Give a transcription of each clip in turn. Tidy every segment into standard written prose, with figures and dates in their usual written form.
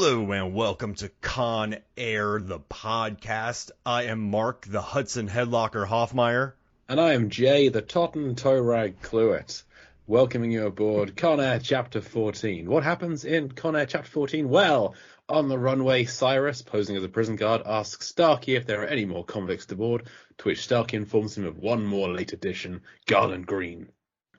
Hello and welcome to Con Air, the podcast. I am Mark, the Hudson Headlocker Hoffmeyer. And I am Jay, the Totten Toe-Rag Cluett, welcoming you aboard Con Air Chapter 14. What happens in Con Air Chapter 14? Well, on the runway, Cyrus, posing as a prison guard, asks Starkey if there are any more convicts to board, to which Starkey informs him of one more late addition, Garland Green.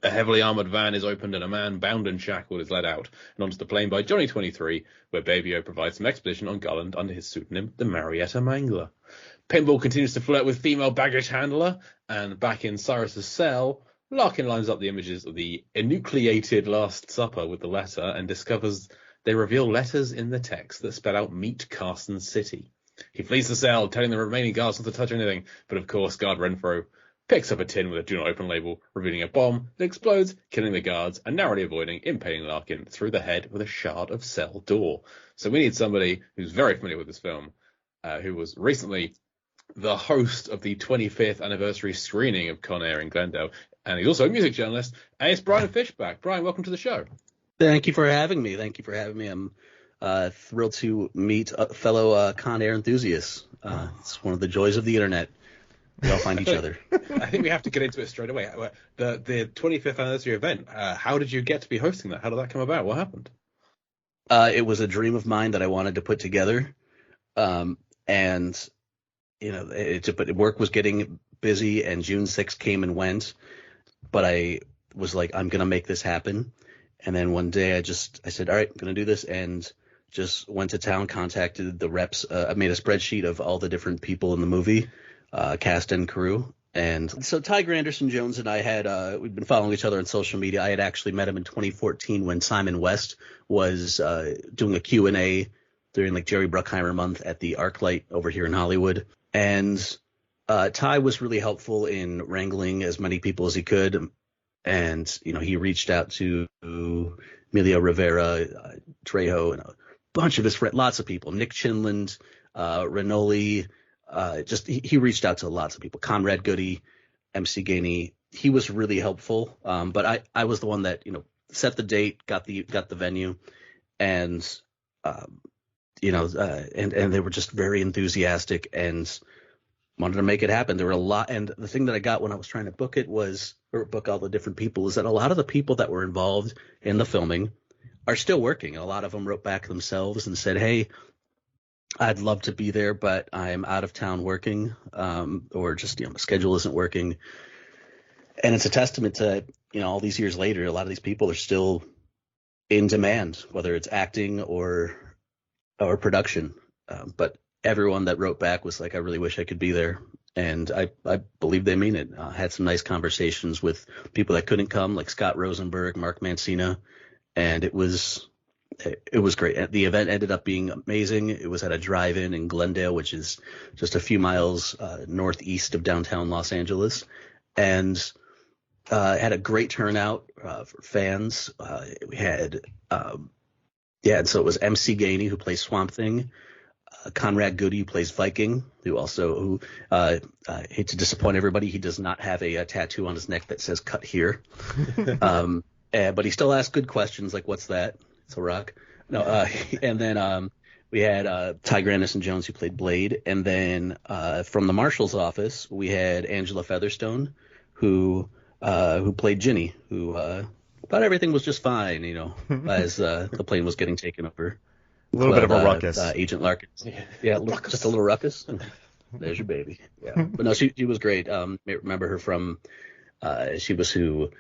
A heavily armoured van is opened and a man bound and shackled is led out and onto the plane by Johnny 23, where Baby O provides some exposition on Garland under his pseudonym, the Marietta Mangler. Pinball continues to flirt with female baggage handler, and back in Cyrus's cell, Larkin lines up the images of the enucleated Last Supper with the letter and discovers they reveal letters in the text that spell out Meet Carson City. He flees the cell, telling the remaining guards not to touch anything, but of course guard Renfro picks up a tin with a do not open label, revealing a bomb that explodes, killing the guards and narrowly avoiding impaling Larkin through the head with a shard of cell door. So we need somebody who's very familiar with this film, who was recently the host of the 25th anniversary screening of Con Air in Glendale, and he's also a music journalist, and it's Brian Fishback. Brian, welcome to the show. Thank you for having me. I'm thrilled to meet fellow Con Air enthusiasts. It's one of the joys of the internet. We all find each other. I think we have to get into it straight away. The 25th anniversary event, how did you get to be hosting that? How did that come about? What happened? It was a dream of mine that I wanted to put together. But work was getting busy and June 6th came and went. But I was like, I'm going to make this happen. And then one day I said, all right, I'm going to do this. And just went to town, contacted the reps. I made a spreadsheet of all the different people in the movie. Cast and crew. And so Tiger Anderson Jones and I had we'd been following each other on social media. I had actually met him in 2014 when Simon West was doing a Q&A during like Jerry Bruckheimer month at the ArcLight over here in Hollywood. And Ty was really helpful in wrangling as many people as he could. And, he reached out to Emilio Rivera, Trejo, and a bunch of his friends, lots of people, Nick Chinland, Renoli. He reached out to lots of people. Conrad Goody, MC Gainey. He was really helpful. But I was the one that, set the date, got the venue, and and they were just very enthusiastic and wanted to make it happen. There were a lot, and the thing that I got when I was trying to book all the different people, is that a lot of the people that were involved in the filming are still working. And a lot of them wrote back themselves and said, hey, I'd love to be there, but I'm out of town working, or just, my schedule isn't working. And it's a testament to, all these years later, a lot of these people are still in demand, whether it's acting or production. But everyone that wrote back was like, I really wish I could be there. And I believe they mean it. I had some nice conversations with people that couldn't come, like Scott Rosenberg, Mark Mancina, and it was great. The event ended up being amazing. It was at a drive-in in Glendale, which is just a few miles northeast of downtown Los Angeles, and had a great turnout for fans. We had, and so it was MC Gainey, who plays Swamp Thing, Conrad Goody, who plays Viking, who I hate to disappoint everybody, he does not have a tattoo on his neck that says "Cut Here," but he still asks good questions like, "What's that?" It's a rock. No, and then we had Tiger Anderson Jones, who played Blade, and then from the marshal's office we had Angela Featherstone, who played Ginny, who thought everything was just fine, as the plane was getting taken over. A little bit of a ruckus. Agent Larkin. Yeah, just a little ruckus. There's your baby. Yeah, but no, she was great. Remember her from she was who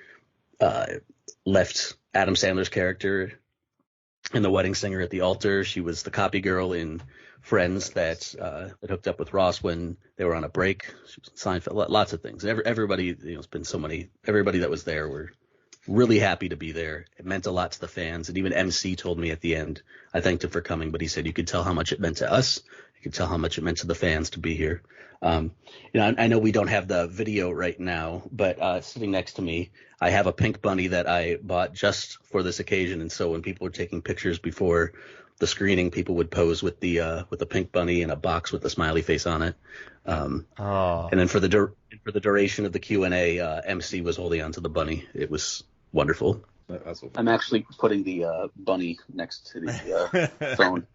left Adam Sandler's character in The Wedding Singer at the Altar. She was the copy girl in Friends that hooked up with Ross when they were on a break. She was in Seinfeld, lots of things. Everybody, it's been so many. Everybody that was there were really happy to be there. It meant a lot to the fans, and even MC told me at the end. I thanked him for coming, but he said you could tell how much it meant to us. You could tell how much it meant to the fans to be here. I know we don't have the video right now, but sitting next to me, I have a pink bunny that I bought just for this occasion. And so when people were taking pictures before the screening, people would pose with the pink bunny in a box with a smiley face on it. And then for the duration of the Q&A, MC was holding onto the bunny. It was wonderful. I'm actually putting the bunny next to the phone.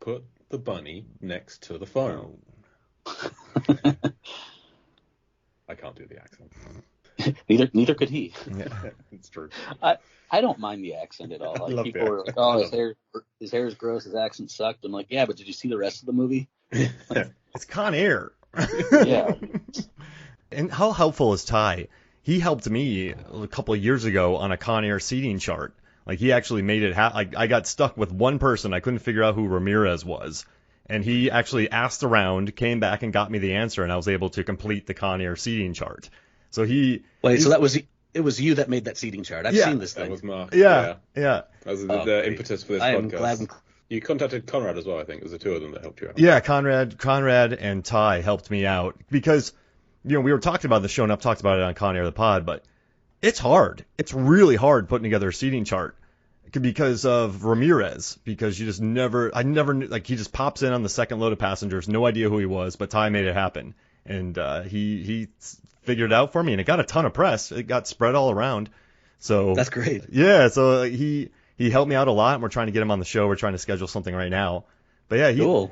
put the bunny next to the phone. I can't do the accent. Neither could he. Yeah. It's true. I don't mind the accent at all. I Like, love people the are like, accent. "Oh, his hair is gross. His accent sucked." I'm like, "Yeah, but did you see the rest of the movie?" It's Con Air. Yeah. And how helpful is Ty? He helped me a couple of years ago on a Con Air seating chart. Like, he actually made it I got stuck with one person. I couldn't figure out who Ramirez was. And he actually asked around, came back and got me the answer, and I was able to complete the Con Air seating chart. So it was you that made that seating chart. I've Yeah. seen this That thing. was Mark. Yeah. That was the great. impetus for this I am podcast. glad. You contacted Conrad as well, I think. It was the two of them that helped you out. Yeah, Conrad and Ty helped me out because, we were talking about the show and I've talked about it on Con Air the Pod, but it's hard. It's really hard putting together a seating chart because of Ramirez, because I never knew, like, he just pops in on the second load of passengers, no idea who he was, but Ty made it happen. And he figured it out for me, and it got a ton of press. It got spread all around. So That's great. yeah, so he helped me out a lot, and we're trying to get him on the show. We're trying to schedule something right now. But yeah, Cool.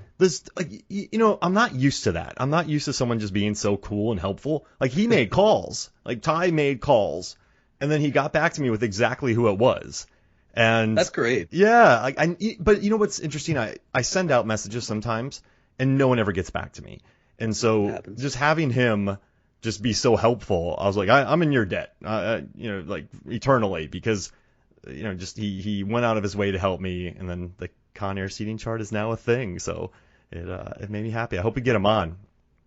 I'm not used to that. I'm not used to someone just being so cool and helpful. Like, he made calls. Like, Ty made calls, and then he got back to me with exactly who it was. And That's great. yeah, but you know what's interesting? I send out messages sometimes, and no one ever gets back to me. And so Happens. just having him just be so helpful, I was like, I'm in your debt, like, eternally, because, just he went out of his way to help me, and then the Con Air seating chart is now a thing. So it made me happy. I hope we get him on.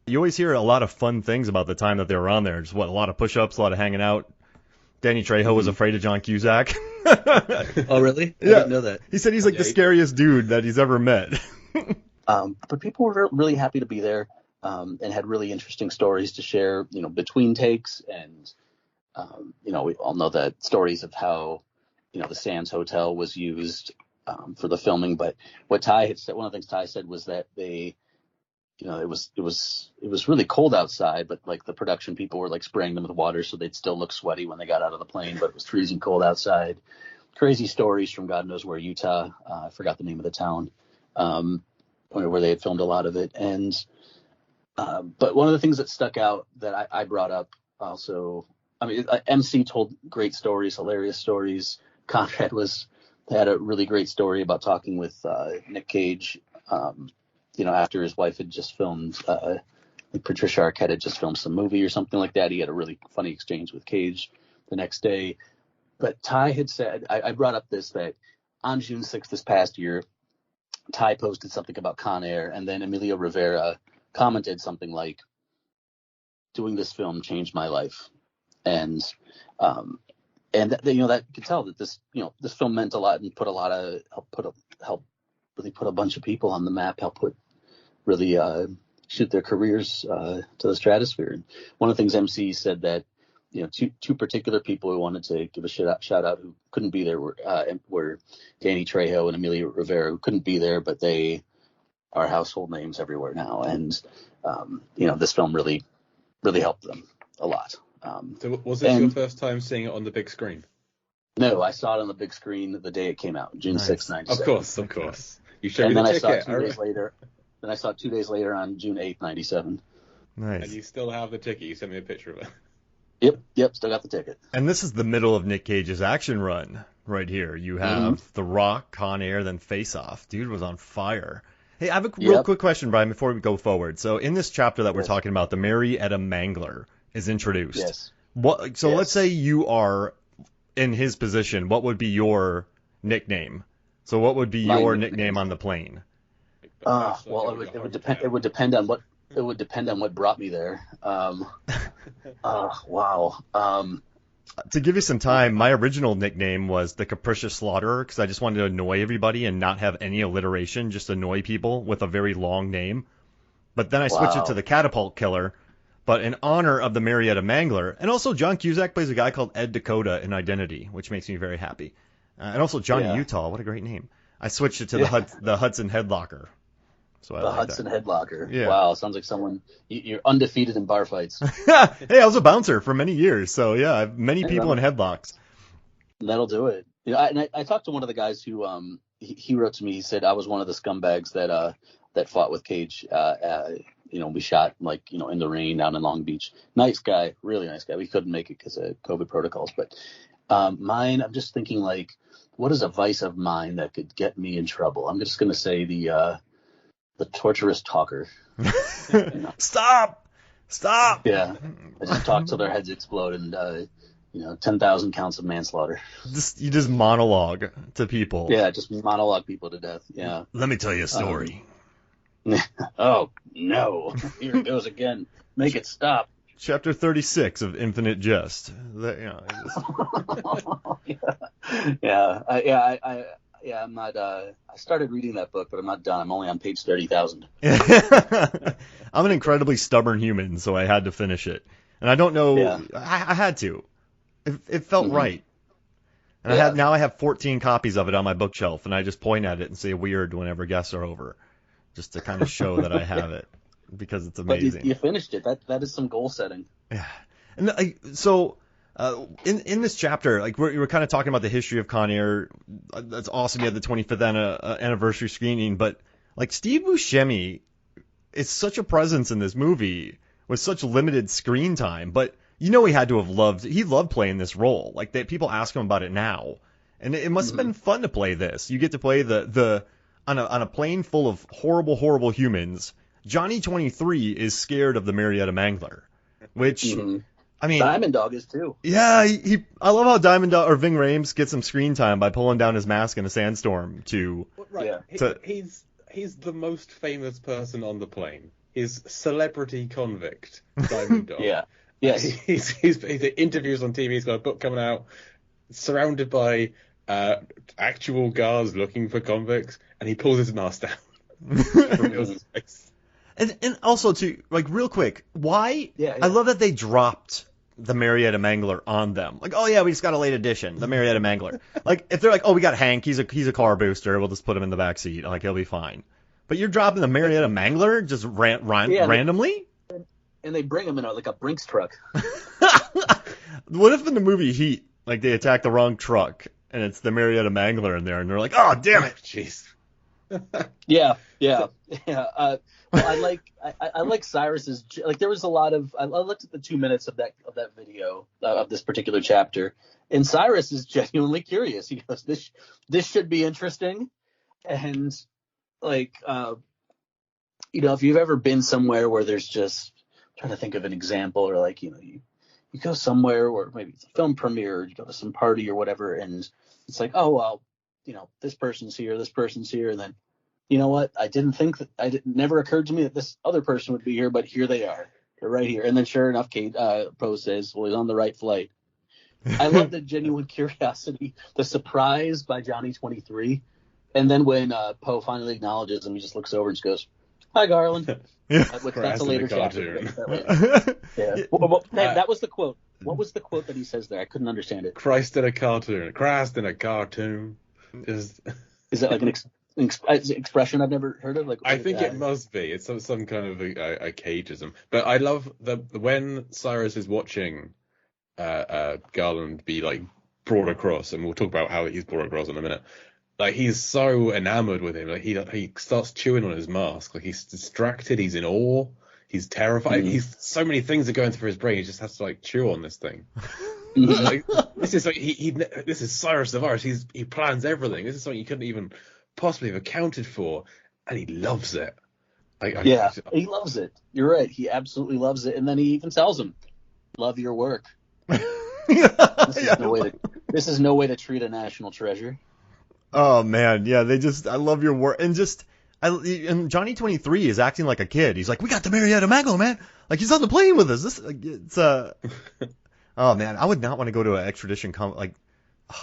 You always hear a lot of fun things about the time that they were on there. Just a lot of push-ups, a lot of hanging out. Danny Trejo was afraid of John Cusack. Oh, really? I Yeah. didn't know that. He said he's like the scariest dude that he's ever met. But people were really happy to be there, and had really interesting stories to share, between takes. And, we all know that stories of how, the Sands Hotel was used for the filming. But what Ty had said, one of the things Ty said was that they, it was really cold outside, but like the production people were like spraying them with water so they'd still look sweaty when they got out of the plane, but it was freezing cold outside. Crazy stories from God knows where, Utah. I forgot the name of the town, where they had filmed a lot of it. And but one of the things that stuck out that I brought up also, MC told great stories, hilarious stories. Conrad had a really great story about talking with Nick Cage, after his wife had just filmed, Patricia Arquette had just filmed some movie or something like that. He had a really funny exchange with Cage the next day. But Ty had said, I brought up that on June 6th this past year, Ty posted something about Con Air, and then Emilio Rivera commented something like, "Doing this film changed my life." And that, that you could tell that this film meant a lot and helped really put a bunch of people on the map, helped really shoot their careers to the stratosphere. And one of the things MC said that, two particular people we wanted to give a shout out who couldn't be there were Danny Trejo and Emilio Rivera, who couldn't be there, but they are household names everywhere now. And, this film really, really helped them a lot. So was this your first time seeing it on the big screen? No, I saw it on the big screen the day it came out, June 6th, 97. Of course. You showed me And the then I saw ticket. it 2 days later. Then I saw it 2 days later on June 8th, 97. Nice. And you still have the ticket. You sent me a picture of it. Yep, still got the ticket. And this is the middle of Nick Cage's action run right here. You have The Rock, Con Air, then Face Off. Dude was on fire. Hey, I have a real quick question, Brian, before we go forward. So in this chapter that we're talking about, the Marietta Mangler is introduced. Yes. Let's say you are in his position. What would be your nickname? So what would be your nickname on the plane? Well, it would depend. It would depend on what brought me there. Wow. To give you some time, my original nickname was the Capricious Slaughterer because I just wanted to annoy everybody and not have any alliteration, just annoy people with a very long name. But then I switched it to the Catapult Killer, but in honor of the Marietta Mangler. And also John Cusack plays a guy called Ed Dakota in Identity, which makes me very happy. And also Johnny Utah, what a great name. I switched it to the Hudson Headlocker. So I the like Hudson Headlocker. Yeah. Wow, sounds like someone you're undefeated in bar fights. Hey, I was a bouncer for many years, so yeah, I have many people in headlocks. That'll do it. I talked to one of the guys who he wrote to me. He said I was one of the scumbags that fought with Cage. We shot in the rain down in Long Beach. Nice guy, really nice guy. We couldn't make it because of COVID protocols. But mine, I'm just thinking what is a vice of mine that could get me in trouble? I'm just gonna say the torturous talker. Stop! Yeah, I just talk till their heads explode and 10,000 counts of manslaughter. You just monologue to people. Yeah, just monologue people to death. Yeah. Let me tell you a story. Oh no! Here it goes again. Make it stop. Chapter 36 of Infinite Jest. I'm not. I started reading that book, but I'm not done. I'm only on page 30,000. I'm an incredibly stubborn human, so I had to finish it, and I don't know. Yeah. I had to. It felt right. And Yeah. I have 14 copies of it on my bookshelf, and I just point at it and say weird whenever guests are over, just to kind of show that I have it, because it's amazing. But you finished it. That is some goal setting. Yeah. And in this chapter, we're kind of talking about the history of Con Air. That's awesome. You had the 25th anniversary screening, but Steve Buscemi is such a presence in this movie with such limited screen time, but he had to have loved playing this role. People ask him about it now, and it must have been fun to play this. You get to play on a plane full of horrible humans. Johnny 23 is scared of the Marietta Mangler, which I mean, Diamond Dog is too. Yeah, I love how Diamond Dog or Ving Rhames gets some screen time by pulling down his mask in a sandstorm to. Right. Yeah. He's the most famous person on the plane. He's celebrity convict, Diamond Dog. Yeah. Yes. He's interviews on TV. He's got a book coming out, surrounded by actual guards looking for convicts, and he pulls his mask down. Reveals his face. And also real quick, why? Yeah. I love that they dropped the Marietta Mangler on them. We just got a late edition, the Marietta Mangler. If they're we got Hank, he's a car booster, we'll just put him in the back seat, he'll be fine. But you're dropping the Marietta Mangler just randomly? And they bring him in a Brinks truck. What if in the movie Heat, they attack the wrong truck and it's the Marietta Mangler in there and they're like, oh damn it, jeez. Yeah. Well, I like Cyrus's. There was a lot of. I looked at the 2 minutes of that video of this particular chapter, and Cyrus is genuinely curious. He goes, "This should be interesting," and if you've ever been somewhere where there's just I'm trying to think of an example, or you go somewhere where maybe it's a film premiere, or you go to some party or whatever, and it's oh well, this person's here, and then. You know what? I didn't think that it never occurred to me that this other person would be here, but here they are. They're right here. And then sure enough, Kate Poe says, well, he's on the right flight. I love the genuine curiosity, the surprise by Johnny 23. And then when Poe finally acknowledges him, he just looks over and just goes, hi, Garland. Yeah. That's a later chapter. Yeah. That was the quote. What was the quote that he says there? I couldn't understand it. Christ in a cartoon. Christ in a cartoon. Is that an expression I've never heard of? I think it must be. It's some kind of a cageism. But I love when Cyrus is watching Garland be brought across, and we'll talk about how he's brought across in a minute. He's so enamored with him. He starts chewing on his mask. He's distracted. He's in awe. He's terrified. He's so many things are going through his brain. He just has to chew on this thing. This is this is Cyrus the Virus. He plans everything. This is something you couldn't even possibly have accounted for, and he loves it. He loves it. You're right. He absolutely loves it, and then he even tells him, "Love your work." This is no way to treat a national treasure. Oh man, yeah. I love your work, and Johnny 23 is acting like a kid. He's like, we got the Marietta Mangler, man. He's on the plane with us. Oh man, I would not want to go to an extradition I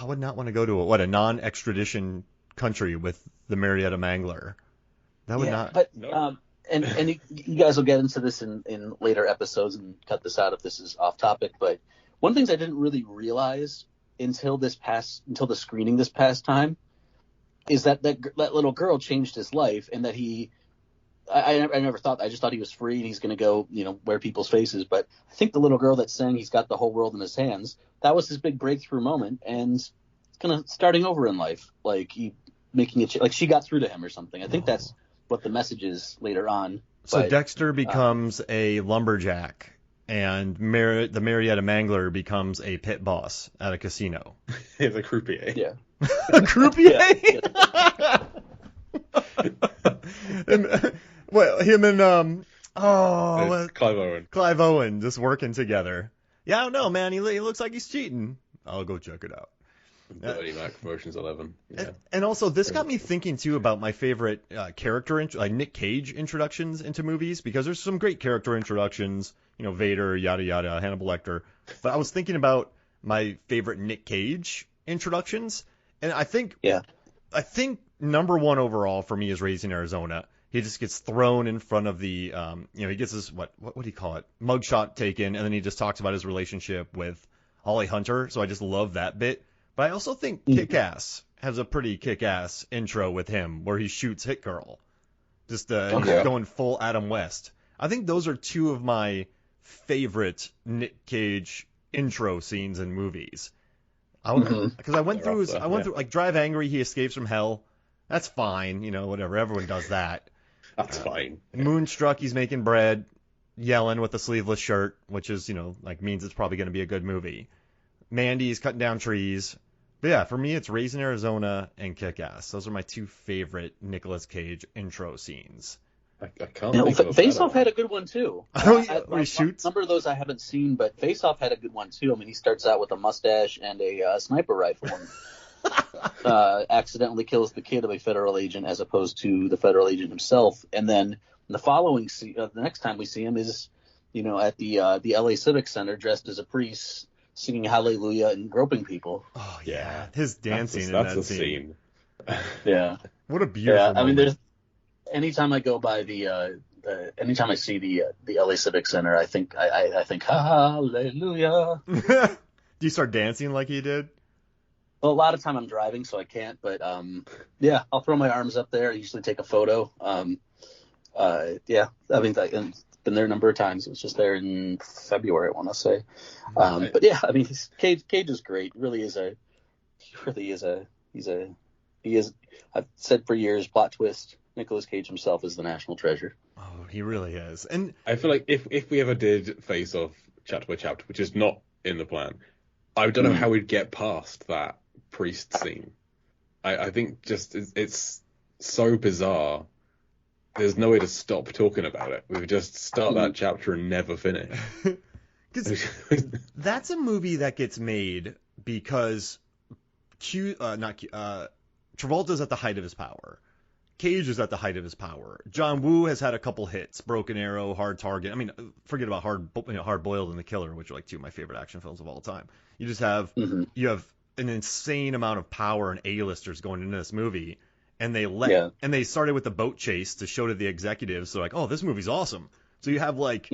would not want to go to a non-extradition country with the Marietta Mangler. That would not. But and you guys will get into this in later episodes and cut this out if this is off topic. But one of the things I didn't really realize until the screening this past time is that little girl changed his life, and that I never thought. I just thought he was free and he's going to go wear people's faces. But I think the little girl that's saying he's got the whole world in his hands, that was his big breakthrough moment, and it's kind of starting over in life. making it like she got through to him or something. I think that's what the message is later on. So But, Dexter becomes a lumberjack, and the Marietta Mangler becomes a pit boss at a casino. He's a croupier. yeah. A croupier? Yeah. And, well, him and Clive Owen. Clive Owen just working together. Yeah, I don't know, man. He looks like he's cheating. I'll go check it out. Dirty Mac from Ocean's 11. Yeah. And also, this got me thinking too about my favorite character, like Nick Cage introductions into movies, because there's some great character introductions, Vader, yada yada, Hannibal Lecter. But I was thinking about my favorite Nick Cage introductions, and I think number one overall for me is Raising Arizona. He just gets thrown in front of the, he gets his what do you call it, mugshot taken, and then he just talks about his relationship with Holly Hunter. So I just love that bit. But I also think Kick-Ass has a pretty kick-ass intro with him where he shoots Hit Girl. Just he's going full Adam West. I think those are two of my favorite Nick Cage intro scenes in movies. Because I went through like Drive Angry, he escapes from hell. That's fine, whatever. Everyone does that. That's fine. Moonstruck, he's making bread, yelling with a sleeveless shirt, which is, means it's probably going to be a good movie. Mandy's cutting down trees. But yeah, for me, it's Raising Arizona and Kick-Ass. Those are my two favorite Nicolas Cage intro scenes. I can't think of Face Off had a good one, too. Where he shoots? A number of those I haven't seen, but Face Off had a good one, too. I mean, he starts out with a mustache and a sniper rifle and accidentally kills the kid of a federal agent as opposed to the federal agent himself. And then the following the next time we see him is, at the LA Civic Center dressed as a priest, singing Hallelujah and groping people. Oh, yeah. His dancing that's in that a scene. Yeah. What a beautiful moment. I mean, anytime I go by anytime I see the LA Civic Center, I think Hallelujah. Do you start dancing like he did? Well, a lot of time I'm driving, so I can't. But I'll throw my arms up there. I usually take a photo. I mean, I've been there a number of times. It was just there in February, I want to say. But yeah, I mean, Cage is great. He is. I've said for years, plot twist. Nicolas Cage himself is the national treasure. Oh, he really is. And I feel like if we ever did Face Off chapter by chapter, which is not in the plan, I don't know how we'd get past that priest scene. I think just it's so bizarre. There's no way to stop talking about it. We would just start that chapter and never finish. Because that's a movie that gets made because Travolta's at the height of his power. Cage is at the height of his power. John Woo has had a couple hits, Broken Arrow, Hard Target. I mean, forget about Hard Boiled and The Killer, which are like two of my favorite action films of all time. You just have you have an insane amount of power and A-listers going into this movie, and they started with the boat chase to show to the executives. So like, oh, this movie's awesome. So you have like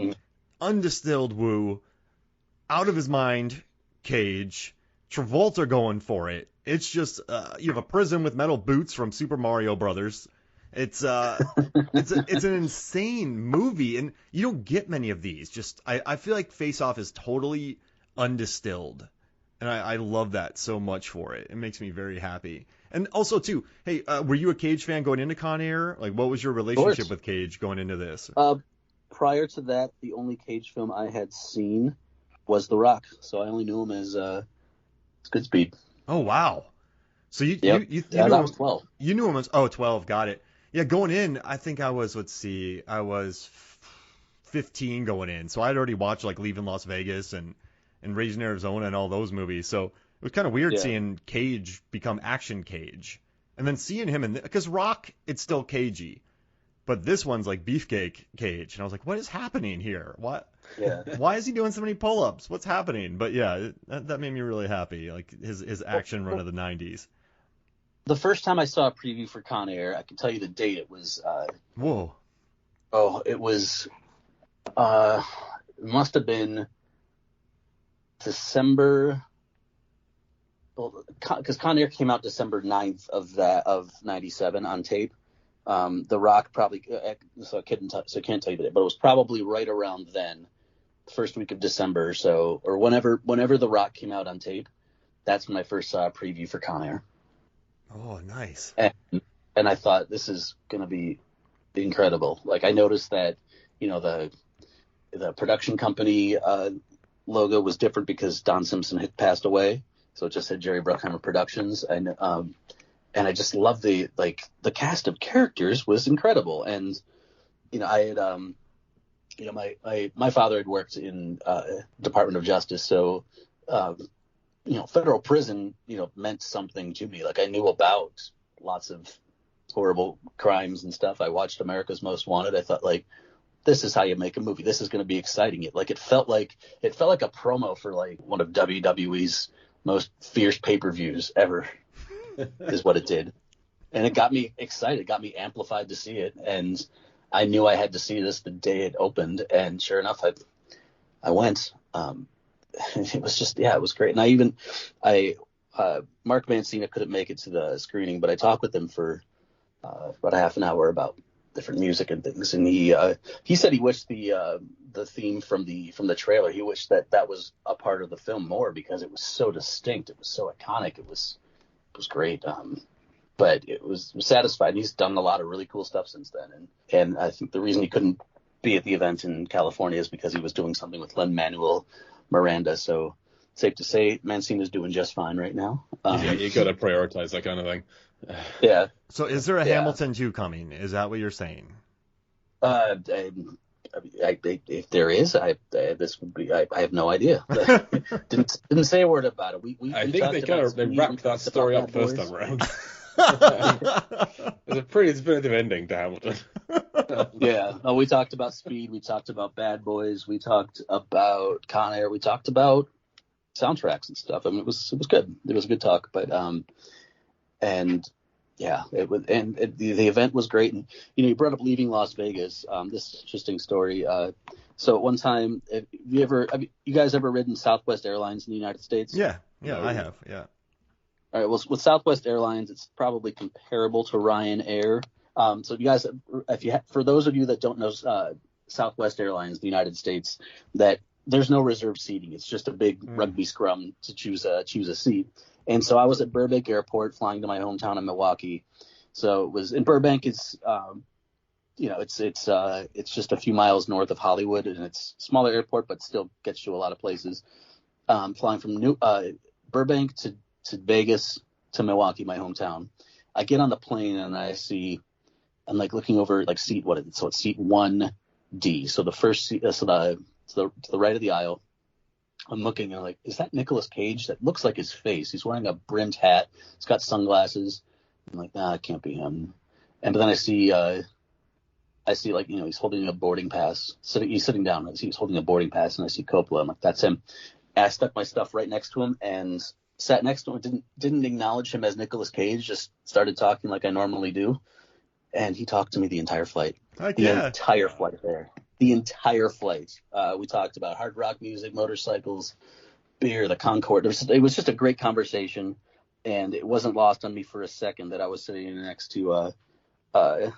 undistilled Woo, out of his mind Cage, Travolta going for it. It's just you have a prison with metal boots from Super Mario Brothers. It's it's an insane movie, and you don't get many of these. Just I feel like Face Off is totally undistilled, and I love that so much for it. It makes me very happy. And also too, hey, were you a Cage fan going into Con Air? Like, what was your relationship with Cage going into this? Prior to that, the only Cage film I had seen was The Rock, so I only knew him as Goodspeed. Oh, wow. So you knew that him, was 12. You knew him as 12, got it. Yeah, going in, I think I was 15 going in. So I'd already watched like Leaving Las Vegas and Raising Arizona and all those movies. So it was kind of weird seeing Cage become Action Cage. And then seeing him because Rock, it's still cagey. But this one's like Beefcake Cage. And I was like, what is happening here? What? Yeah. Why is he doing so many pull-ups? What's happening? But yeah, that made me really happy. Like his action run of the 90s. The first time I saw a preview for Con Air, I can tell you the date. It was. Whoa. Oh, it was. It must have been December. Well, because Con Air came out December 9th of 97 on tape. The Rock probably. So I can't tell you the date, but it was probably right around then. First week of December, or whenever The Rock came out on tape, that's when I first saw a preview for Con Air. Oh, nice. And and I thought this is going to be incredible. Like, I noticed that, the production company logo was different because Don Simpson had passed away, so it just said Jerry Bruckheimer Productions, and I just loved the cast of characters was incredible. And I had my father had worked in Department of Justice, so federal prison meant something to me. Like, I knew about lots of horrible crimes and stuff. I watched America's Most Wanted. I thought, like, this is how you make a movie. This is going to be exciting. It felt like a promo for like one of WWE's most fierce pay-per-views ever is what it did. And it got me excited, got me amplified to see it. And I knew I had to see this the day it opened. And sure enough, I went. It was just, it was great. And Mark Mancina couldn't make it to the screening, but I talked with him for about a half an hour about different music and things. And he said he wished the theme from the trailer, he wished that was a part of the film more, because it was so distinct. It was so iconic. It was great. But it was satisfied. He's done a lot of really cool stuff since then. And I think the reason he couldn't be at the event in California is because he was doing something with Lin-Manuel Miranda. So safe to say, Mancina's doing just fine right now. You got to prioritize that kind of thing. Yeah. So is there a Hamilton 2 coming? Is that what you're saying? If there is, this would be. I have no idea. didn't say a word about it. I think they wrapped that story up first time around. It's a pretty definitive ending to Hamilton. Yeah. No, we talked about Speed. We talked about Bad Boys. We talked about Con Air. We talked about soundtracks and stuff. I mean, it was good. It was a good talk. But and yeah, it was, and the event was great. And you brought up leaving Las Vegas. This interesting story. So at one time, have you guys ever ridden Southwest Airlines in the United States? Yeah, I have. Yeah. All right. Well, with Southwest Airlines, it's probably comparable to Ryanair. So you guys, for those of you that don't know Southwest Airlines, the United States, that there's no reserved seating. It's just a big rugby scrum to choose a seat. And so I was at Burbank Airport flying to my hometown in Milwaukee. So it was in Burbank. It's it's just a few miles north of Hollywood, and it's a smaller airport, but still gets you a lot of places. Flying from Burbank to Vegas to Milwaukee, my hometown. I get on the plane and I'm like looking over like seat, so it's seat 1D. So the first seat, to the right of the aisle. I'm looking and I'm like, is that Nicolas Cage? That looks like his face. He's wearing a brimmed hat. He's got sunglasses. I'm like, nah, it can't be him. And then I see like, he's holding a boarding pass. He's sitting down. I see he's holding a boarding pass, and I see Coppola. I'm like, that's him. And I stuck my stuff right next to him and sat next to him. Didn't acknowledge him as Nicolas Cage. Just started talking like I normally do. And he talked to me the entire flight. Entire flight there. The entire flight. We talked about hard rock music, motorcycles, beer, the Concorde. It was just a great conversation, and it wasn't lost on me for a second that I was sitting next to the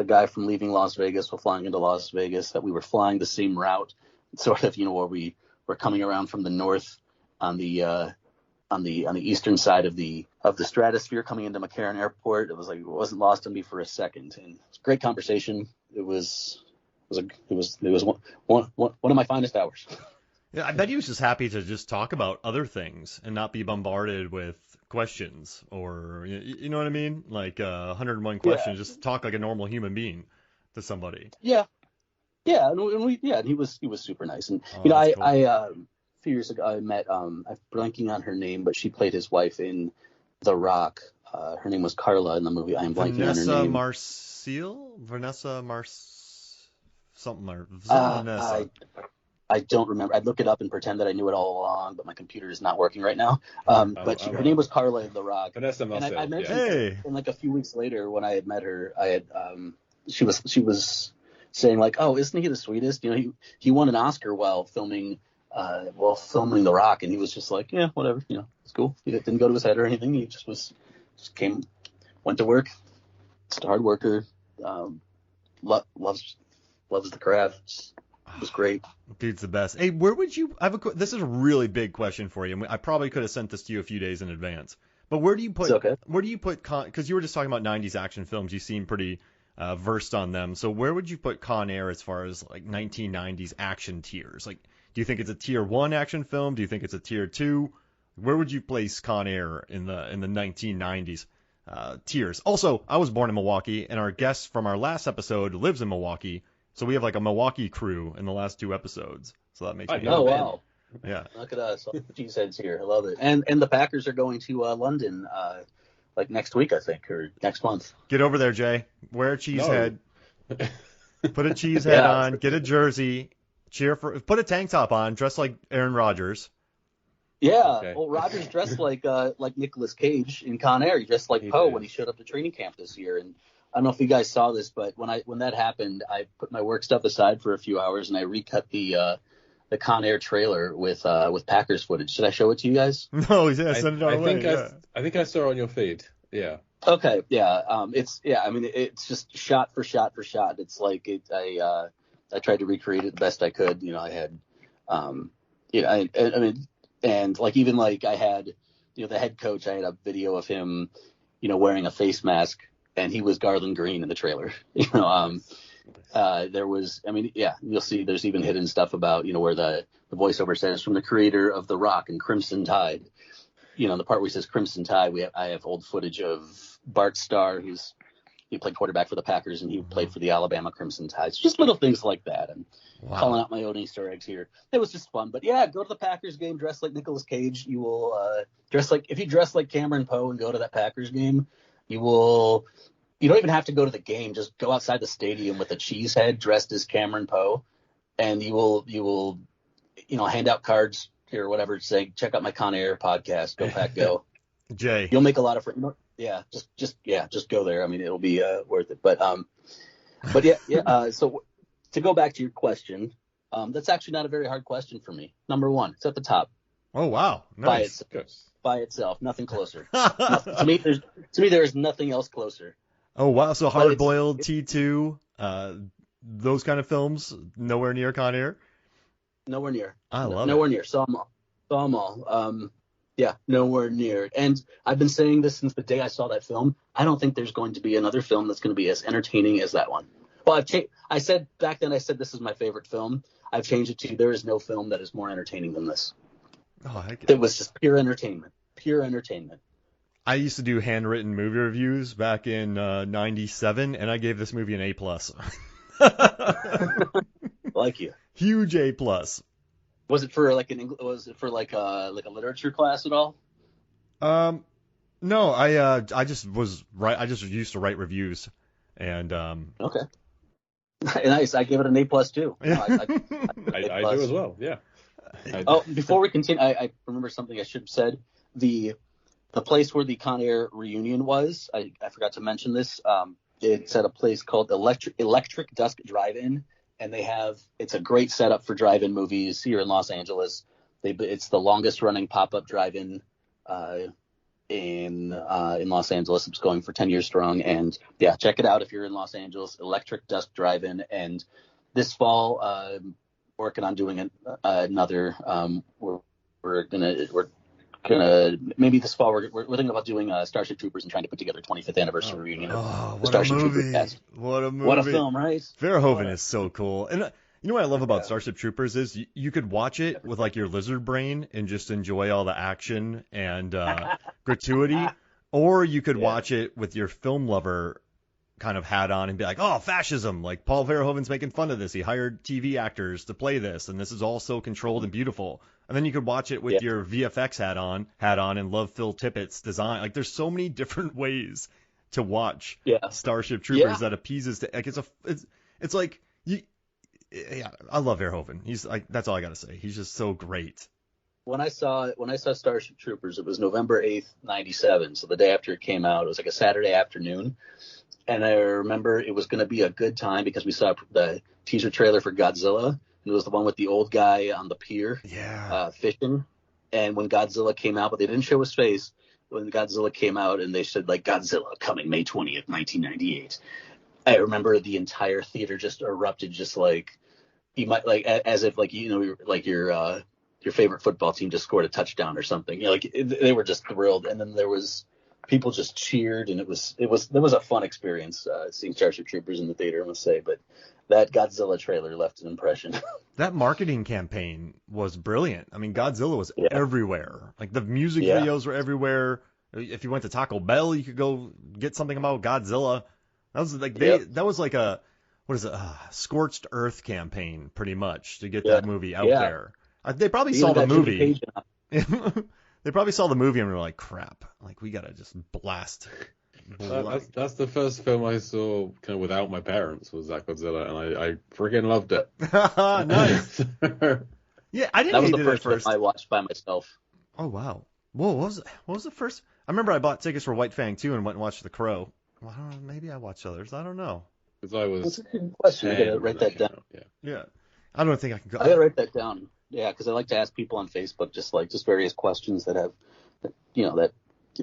guy from Leaving Las Vegas while flying into Las Vegas, that we were flying the same route, sort of, where we were coming around from the north on the eastern side of the stratosphere coming into McCarran Airport. It wasn't lost on me for a second, and it was a great conversation. It was one of my finest hours. Yeah, I bet he was just happy to just talk about other things and not be bombarded with questions, or you know what I mean, like 101 questions. Just talk like a normal human being to somebody. Yeah, and he was super nice. And cool. I a few years ago I met I'm blanking on her name, but she played his wife in The Rock. Her name was Carla in the movie. I am blanking on her name. Vanessa something. I don't remember. I'd look it up and pretend that I knew it all along, but my computer is not working right now. But her name was Carla in The Rock. Vanessa Marcel. And I met her, and like a few weeks later, when I had met her, she was saying like, "Oh, isn't he the sweetest? He won an Oscar while filming The Rock," and he was just like, "Yeah, whatever. It's cool." He didn't go to his head or anything. He went to work. Just a hard worker. Loves the craft. It was great. Dude's the best. Hey, where would you? This is a really big question for you. I probably could have sent this to you a few days in advance. But where do you put It's okay. because you were just talking about 90s action films, you seem pretty versed on them. So where would you put Con Air as far as like 1990s action tiers? Like, do you think it's a tier 1 action film? Do you think it's a tier 2? Where would you place Con Air in the 1990s tiers? Also, I was born in Milwaukee, and our guest from our last episode lives in Milwaukee, so we have like a Milwaukee crew in the last 2 episodes. So that makes me Oh, wow. yeah. Look at us, cheeseheads here. I love it. And the Packers are going to London like next week, I think, or next month. Get over there, Jay. Wear a cheese No. head. Put a cheese head Yeah. on. Get a jersey. Put a tank top on. Dress like Aaron Rodgers. Yeah. Okay. Well, Rodgers dressed like Nicolas Cage in Con Air. He dressed like He Poe did. when he showed up to training camp this year. And I don't know if you guys saw this, but when that happened, I put my work stuff aside for a few hours and I recut the Con Air trailer with Packers footage. Should I show it to you guys? No, yeah, send it our way. Yeah. I think I saw on your feed. Yeah. Okay, yeah. I mean, it's just shot for shot for shot. It's like I tried to recreate it the best I could. You know, I had, I mean, and like even like I had, the head coach. I had a video of him, wearing a face mask, and he was Garland Green in the trailer. There was, I mean, yeah, you'll see. There's even hidden stuff about, where the voiceover says from the creator of The Rock and Crimson Tide. The part where he says Crimson Tide, I have old footage of Bart Starr, he played quarterback for the Packers and he played for the Alabama Crimson Tide. So just little things like that, and calling out my own Easter eggs here. It was just fun. But yeah, go to the Packers game, dress like Nicolas Cage. You will if you dress like Cameron Poe and go to that Packers game, you don't even have to go to the game. Just go outside the stadium with a cheese head dressed as Cameron Poe, and you will hand out cards or whatever, say, check out my Con Air podcast, Go Pack Go. Jay. You'll make a lot of friends. Yeah, just go there. I mean, it'll be worth it. But yeah. So to go back to your question, that's actually not a very hard question for me. Number one, it's at the top Oh, wow. Nice. by itself, nothing closer. To me, there is nothing else closer. Oh, wow. So But Hard Boiled, T2, those kind of films, nowhere near Con Air? Nowhere near. I love Nowhere near. Saw them all. Yeah, nowhere near. And I've been saying this since the day I saw that film. I don't think there's going to be another film that's going to be as entertaining as that one. Well, I said back then, this is my favorite film. I've changed it to there is no film that is more entertaining than this. Oh, heck. It was just pure entertainment. Pure entertainment. I used to do handwritten movie reviews back in 97, and I gave this movie an A+. Like you. Huge A+. Was it for like a literature class at all? No, I just used to write reviews, and Okay. Nice. I gave it an A+ too. Yeah. I do as well. Yeah. Oh, before we continue, I remember something I should have said. The place where the Con Air reunion was, I forgot to mention this. It's at a place called Electric Dusk Drive-In, and it's a great setup for drive-in movies here in Los Angeles. It's the longest running pop-up drive-in in Los Angeles. It's going for 10 years strong, and yeah, check it out if you're in Los Angeles. Electric Dusk Drive-In, and this fall, working on doing another. We're gonna maybe this fall we're thinking about doing Starship Troopers and trying to put together a 25th anniversary reunion of oh, the what a Starship Troopers movie! cast. What a movie! What a film, right? Verhoeven is so cool, and you know what I love about Yeah. Starship Troopers is you could watch it with like your lizard brain and just enjoy all the action and gratuity, or you could watch it with your film lover kind of hat on and be like, oh, fascism! Like Paul Verhoeven's making fun of this. He hired TV actors to play this, and this is all so controlled and beautiful. And then you could watch it with your VFX hat on and love Phil Tippett's design. Like there's so many different ways to watch Starship Troopers that appeases to like it's like you. Yeah, I love Verhoeven. He's like, that's all I gotta say. He's just so great. When I saw Starship Troopers, it was November 8th, 97. So the day after it came out, it was like a Saturday afternoon. And I remember it was going to be a good time because we saw the teaser trailer for Godzilla. And it was the one with the old guy on the pier fishing. And when Godzilla came out, but they didn't show his face. When Godzilla came out and they said, like, Godzilla coming May 20th, 1998. I remember the entire theater just erupted, just like, you might like, as if like, you're your favorite football team just scored a touchdown or something. They were just thrilled. And then there was people just cheered, and it was a fun experience seeing Starship Troopers in the theater, I must say. But that Godzilla trailer left an impression. That marketing campaign was brilliant. I mean, Godzilla was everywhere. Like the music videos were everywhere. If you went to Taco Bell, you could go get something about Godzilla. That was like that was like a scorched earth campaign, pretty much, to get that movie out there. They probably saw the movie. They probably saw the movie and were like, "Crap! Like we gotta just blast." That's the first film I saw kind of without my parents, was that Godzilla, and I freaking loved it. Nice. Yeah, I didn't hate it at first. That was the first film I watched by myself. Oh wow! Whoa, what was the first? I remember I bought tickets for White Fang 2 and went and watched The Crow. Well, I don't know, maybe I watched others. I don't know. Because I was. That's a good question. I gotta write that down. Yeah. I don't think I can go. I gotta write that down. Yeah, because I like to ask people on Facebook just various questions that get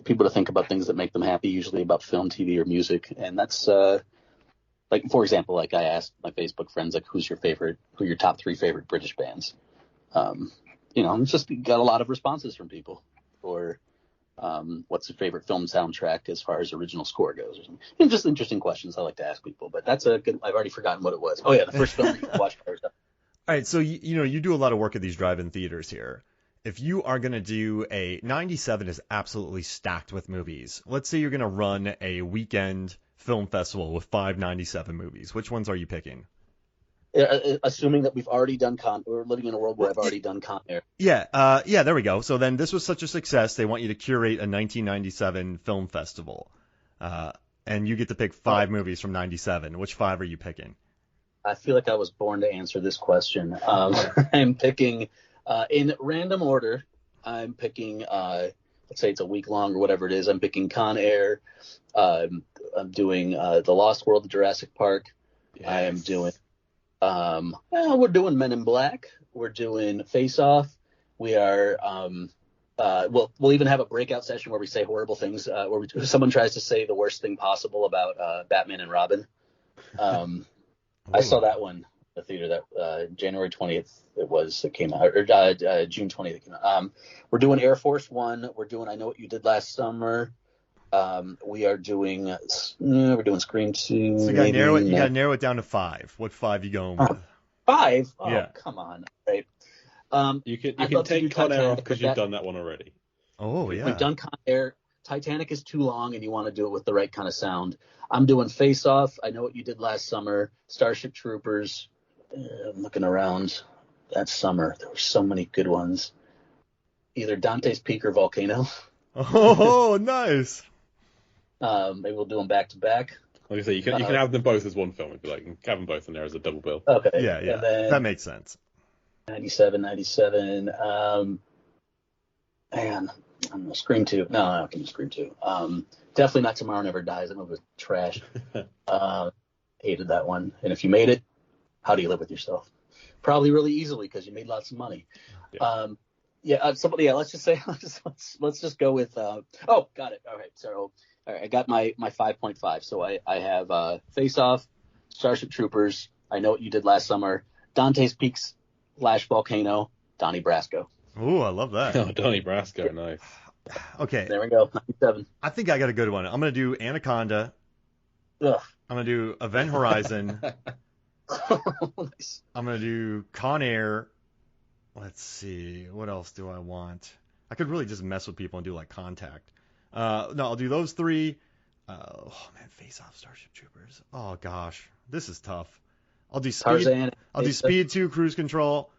people to think about things that make them happy, usually about film, TV, or music. And that's like, for example, like I asked my Facebook friends, like, who are your top 3 favorite British bands? It's just got a lot of responses from people. Or what's your favorite film soundtrack as far as original score goes, or something. Just interesting questions I like to ask people. But that's a good. I've already forgotten what it was. Oh yeah, the first film you watched by yourself. All right, so you do a lot of work at these drive-in theaters here. If you are going to do 97 is absolutely stacked with movies. Let's say you're going to run a weekend film festival with 5 97 movies. Which ones are you picking? Assuming that we've already done we're living in a world where I've already done Con Air. Yeah, there we go. So then this was such a success, they want you to curate a 1997 film festival. And you get to pick 5 movies from 97. Which 5 are you picking? I feel like I was born to answer this question. I'm picking, in random order, I'm picking, let's say it's a week long or whatever it is. I'm picking Con Air. I'm doing The Lost World of Jurassic Park. Yes. I am doing, we're doing Men in Black. We're doing Face Off. We are, we'll even have a breakout session where we say horrible things, where someone tries to say the worst thing possible about Batman and Robin. I saw that one at the theater that January 20th it came out, or June 20th it came out. We're doing Air Force One. We're doing I Know What You Did Last Summer. We're doing Scream 2. So you gotta narrow it down to 5. What 5 you going with? 5? Oh, yeah. Come on. Right. You can take Con Air off because you've done that one already. Oh, yeah. We've done Con Air. Titanic is too long, and you want to do it with the right kind of sound. I'm doing Face Off. I Know What You Did Last Summer. Starship Troopers. I'm looking around that summer. There were so many good ones. Either Dante's Peak or Volcano. Oh, nice. Maybe we'll do them back to back. Like I say, you can have them both as one film. If you like, you can have them both in there as a double bill. Okay. Yeah. That makes sense. 97. Man, I don't know, Scream 2. No, I don't think Scream 2. Definitely not Tomorrow Never Dies. That movie was trash. Hated that one. And if you made it, how do you live with yourself? Probably really easily because you made lots of money. Yeah. Let's just say, let's just go with. Got it. All right. So, all right, I got my 5.5. So I have Face Off, Starship Troopers, I Know What You Did Last Summer, Dante's Peak / Volcano, Donnie Brasco. Ooh, I love that. Oh, Donnie Brasco, nice. Okay. There we go. 97. I think I got a good one. I'm going to do Anaconda. Ugh. I'm going to do Event Horizon. Nice. I'm going to do Con Air. Let's see. What else do I want? I could really just mess with people and do like Contact. No, I'll do those 3. Face Off, Starship Troopers. Oh, gosh. This is tough. I'll do Speed 2, Cruise Control.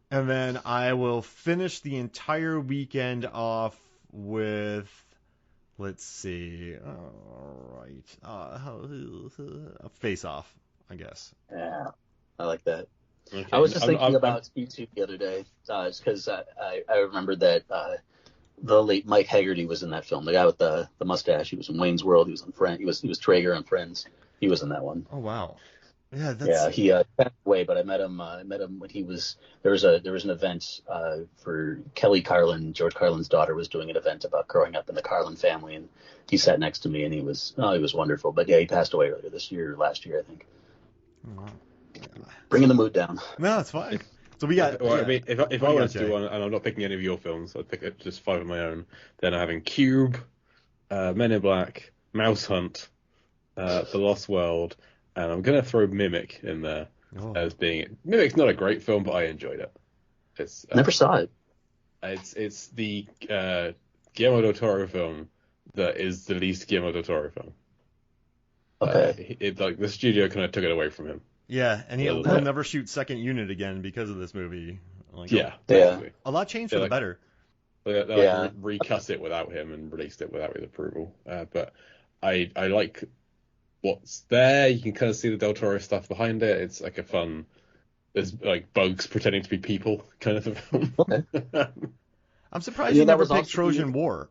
And then I will finish the entire weekend off with, let's see, all right, Face Off, I guess. Yeah, I like that. Okay. I was just thinking about Speed 2 the other day, just because I remembered that the late Mike Haggerty was in that film. The guy with the mustache. He was in Wayne's World. He was in Friends. He was Traeger on Friends. He was in that one. Oh wow. Yeah, he passed away, but I met him when he was there was an event for Kelly Carlin. George Carlin's daughter was doing an event about growing up in the Carlin family, and he sat next to me, and he was wonderful. But yeah, he passed away earlier this year, last year, I think. Wow. Bringing the mood down. No, it's fine. So we got. Well, yeah. I mean, if What I do you wanted got, to do Jay? one, and I'm not picking any of your films, I'd pick just 5 of my own. Then I'm having Cube, Men in Black, Mouse Hunt, The Lost World, and I'm gonna throw Mimic in there Oh. as being. Mimic's not a great film, but I enjoyed it. It's Never saw it. It's the Guillermo del Toro film that is the least Guillermo del Toro film. Okay. Like the studio kind of took it away from him. Yeah, and he'll bit. never shoot Second Unit again because of this movie. Like, Yeah, Yeah. basically. a lot changed for Yeah, the like- better. They Yeah. like recut it without him and released it without his approval. But I like what's there. You can kind of see the Del Toro stuff behind it. It's like a fun. There's like bugs pretending to be people kind of a film. Okay. I'm surprised Yeah, you that never was picked also Trojan the- War.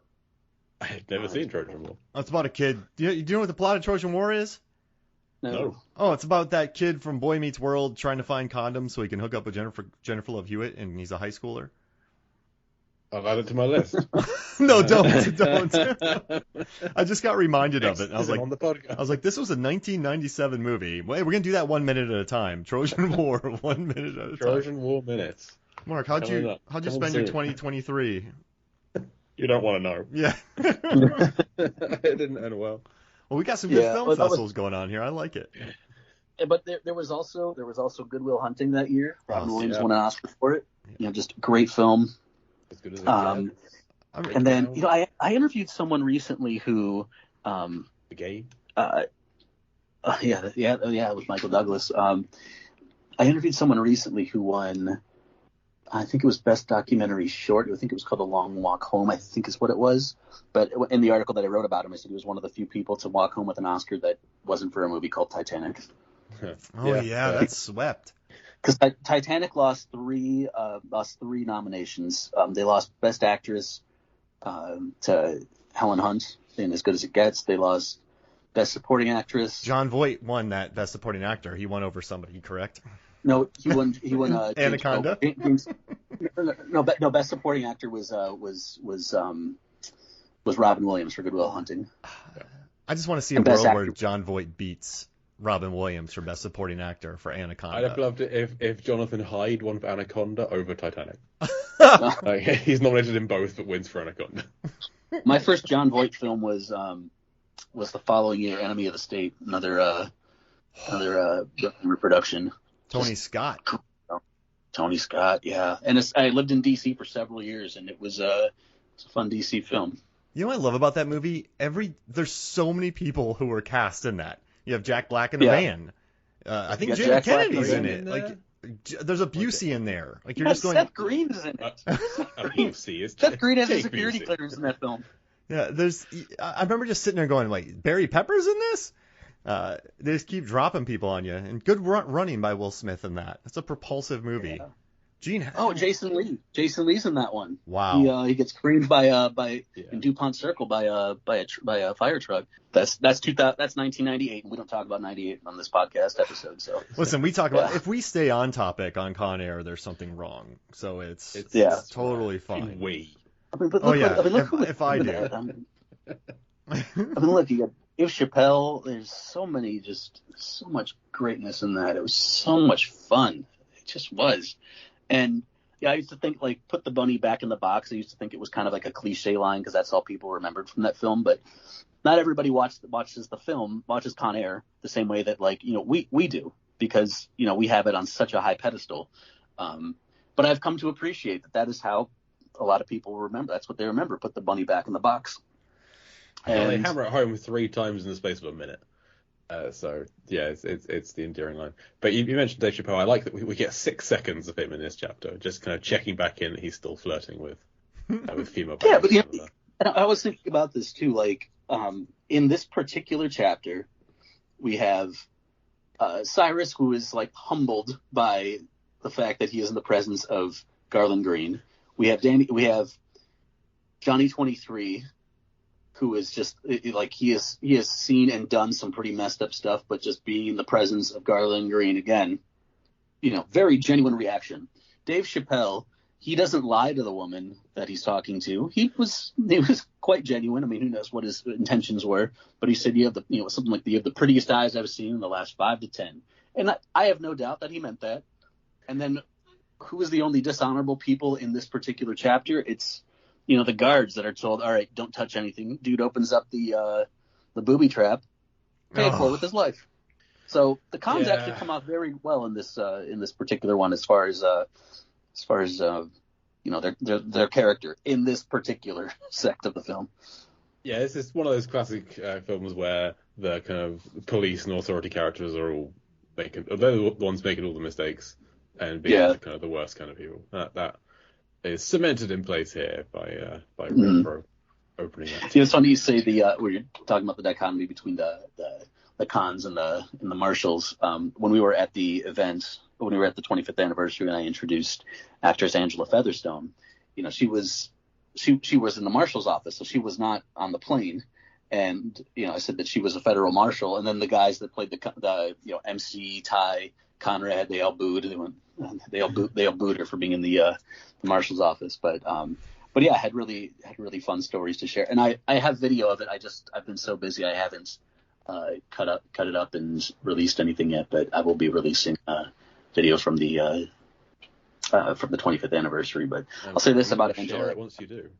I had never seen Trojan War. It's about a kid. Do you know what the plot of Trojan War is? No. Oh, it's about that kid from Boy Meets World trying to find condoms so he can hook up with Jennifer Love Hewitt, and he's a high schooler. I'll add it to my list. No, don't. I just got reminded of it. And I was Excellent like, on the podcast. I was like, this was a 1997 movie. Wait, we're gonna do that 1 minute at a time. Trojan War, 1 minute at a time. Trojan War minutes. Mark, how'd Coming you up. how'd you Coming spend your soon. 2023? You don't want to know. Yeah. It didn't end well. Well, we got some good Yeah, film well, that was- festivals going on here. I like it. But there was also Good Will Hunting that year. Robin Oh, Williams yeah. won an Oscar for it. You know, just great film. As good as it Um, gets. I mean, And then, you know, I interviewed someone recently who, The game. it was Michael Douglas. I interviewed someone recently who won, I think it was Best Documentary Short. I think it was called A Long Walk Home, I think is what it was. But in the article that I wrote about him, I said he was one of the few people to walk home with an Oscar that wasn't for a movie called Titanic. oh yeah, that's swept. Because Titanic lost three nominations. They lost Best Actress to Helen Hunt in As Good as It Gets. They lost Best Supporting Actress. John Voight won that Best Supporting Actor. He won over somebody, correct? No, he won. James Anaconda? No, Best Supporting Actor was Robin Williams for Good Will Hunting. I just want to see a And Best world where Actor. John Voight beats Robin Williams for Best Supporting Actor for I'd have Anaconda. loved it if Jonathan Hyde won for Anaconda over Titanic. Like, he's nominated in both, but wins for Anaconda. My first John Voight film was the following year, Enemy of the State, another reproduction. Tony Scott. Tony Scott, yeah. And I lived in D.C. for several years, and it was a fun D.C. film. You know what I love about that movie? There's so many people who were cast in that. You have Jack Black in the Yeah. van. I think You got Jamie Jack Black Kennedy's in in it. there? Like, there's a Busey in there. Like you're Yeah, just going. Seth Green's in it. Busey is Seth Green has a Jake security Busey. clearance in that film. Yeah, I remember just sitting there going, like, Barry Pepper's in this? They just keep dropping people on you. And good running by Will Smith in that. It's a propulsive movie. Yeah. Gene. Oh, Jason Lee. Jason Lee's in that one. Wow. He gets creamed in DuPont Circle by a fire truck. That's 1998, and we don't talk about 98 on this podcast episode. So Listen, we talk about Yeah. if we stay on topic on Con Air, there's something wrong. So it's Yeah. totally fine. We. I mean, but Oh, look yeah, look if- who was if I in do. that. I mean, look, you got Dave Chappelle. There's so much greatness in that. It was so much fun. It just was. And yeah, I used to think, like, put the bunny back in the box. I used to think it was kind of like a cliche line because that's all people remembered from that film. But not everybody watches Con Air the same way that, like, you know, we do, because, you know, we have it on such a high pedestal. But I've come to appreciate that is how a lot of people remember. That's what they remember. Put the bunny back in the box. Well, they And hammer it home 3 times in the space of a minute. So yeah, it's the endearing line. But you mentioned Dave Chappelle. I like that we get 6 seconds of him in this chapter, just kind of checking back in that he's still flirting with female. Yeah, but you know, and I was thinking about this too. Like, in this particular chapter, we have Cyrus, who is like humbled by the fact that he is in the presence of Garland Green. We have Johnny 23, who is just like he has seen and done some pretty messed up stuff, but just being in the presence of Garland Green again, you know, very genuine reaction. Dave Chappelle, he doesn't lie to the woman that he's talking to. He was quite genuine. I mean, who knows what his intentions were, but he said you have the prettiest eyes I've seen in the last 5 to 10, and I have no doubt that he meant that. And then who is the only dishonorable people in this particular chapter? It's, you know, the guards that are told, all right, don't touch anything. Dude opens up the booby trap, paid for with his life. So the cons actually come out very well in this particular one, as far as you know, their character in this particular sect of the film. Yeah, this is one of those classic films where the kind of police and authority characters are all they're the ones making all the mistakes and being kind of the worst kind of people. That is cemented in place here by Renfro opening up. See, it's funny you say where you're talking about the dichotomy between the cons and the marshals. When we were at the event, when we were at the 25th anniversary, and I introduced actress Angela Featherstone, you know, she was in the marshal's office, so she was not on the plane. And, you know, I said that she was a federal marshal, and then the guys that played the you know, MC, Ty, Conrad, they all booed. They all booed her for being in the marshal's office. But yeah, I had really fun stories to share, and I have video of it. I've been so busy I haven't cut it up and released anything yet, but I will be releasing video from the 25th anniversary. But I'll say this about Angela. Share it once you do.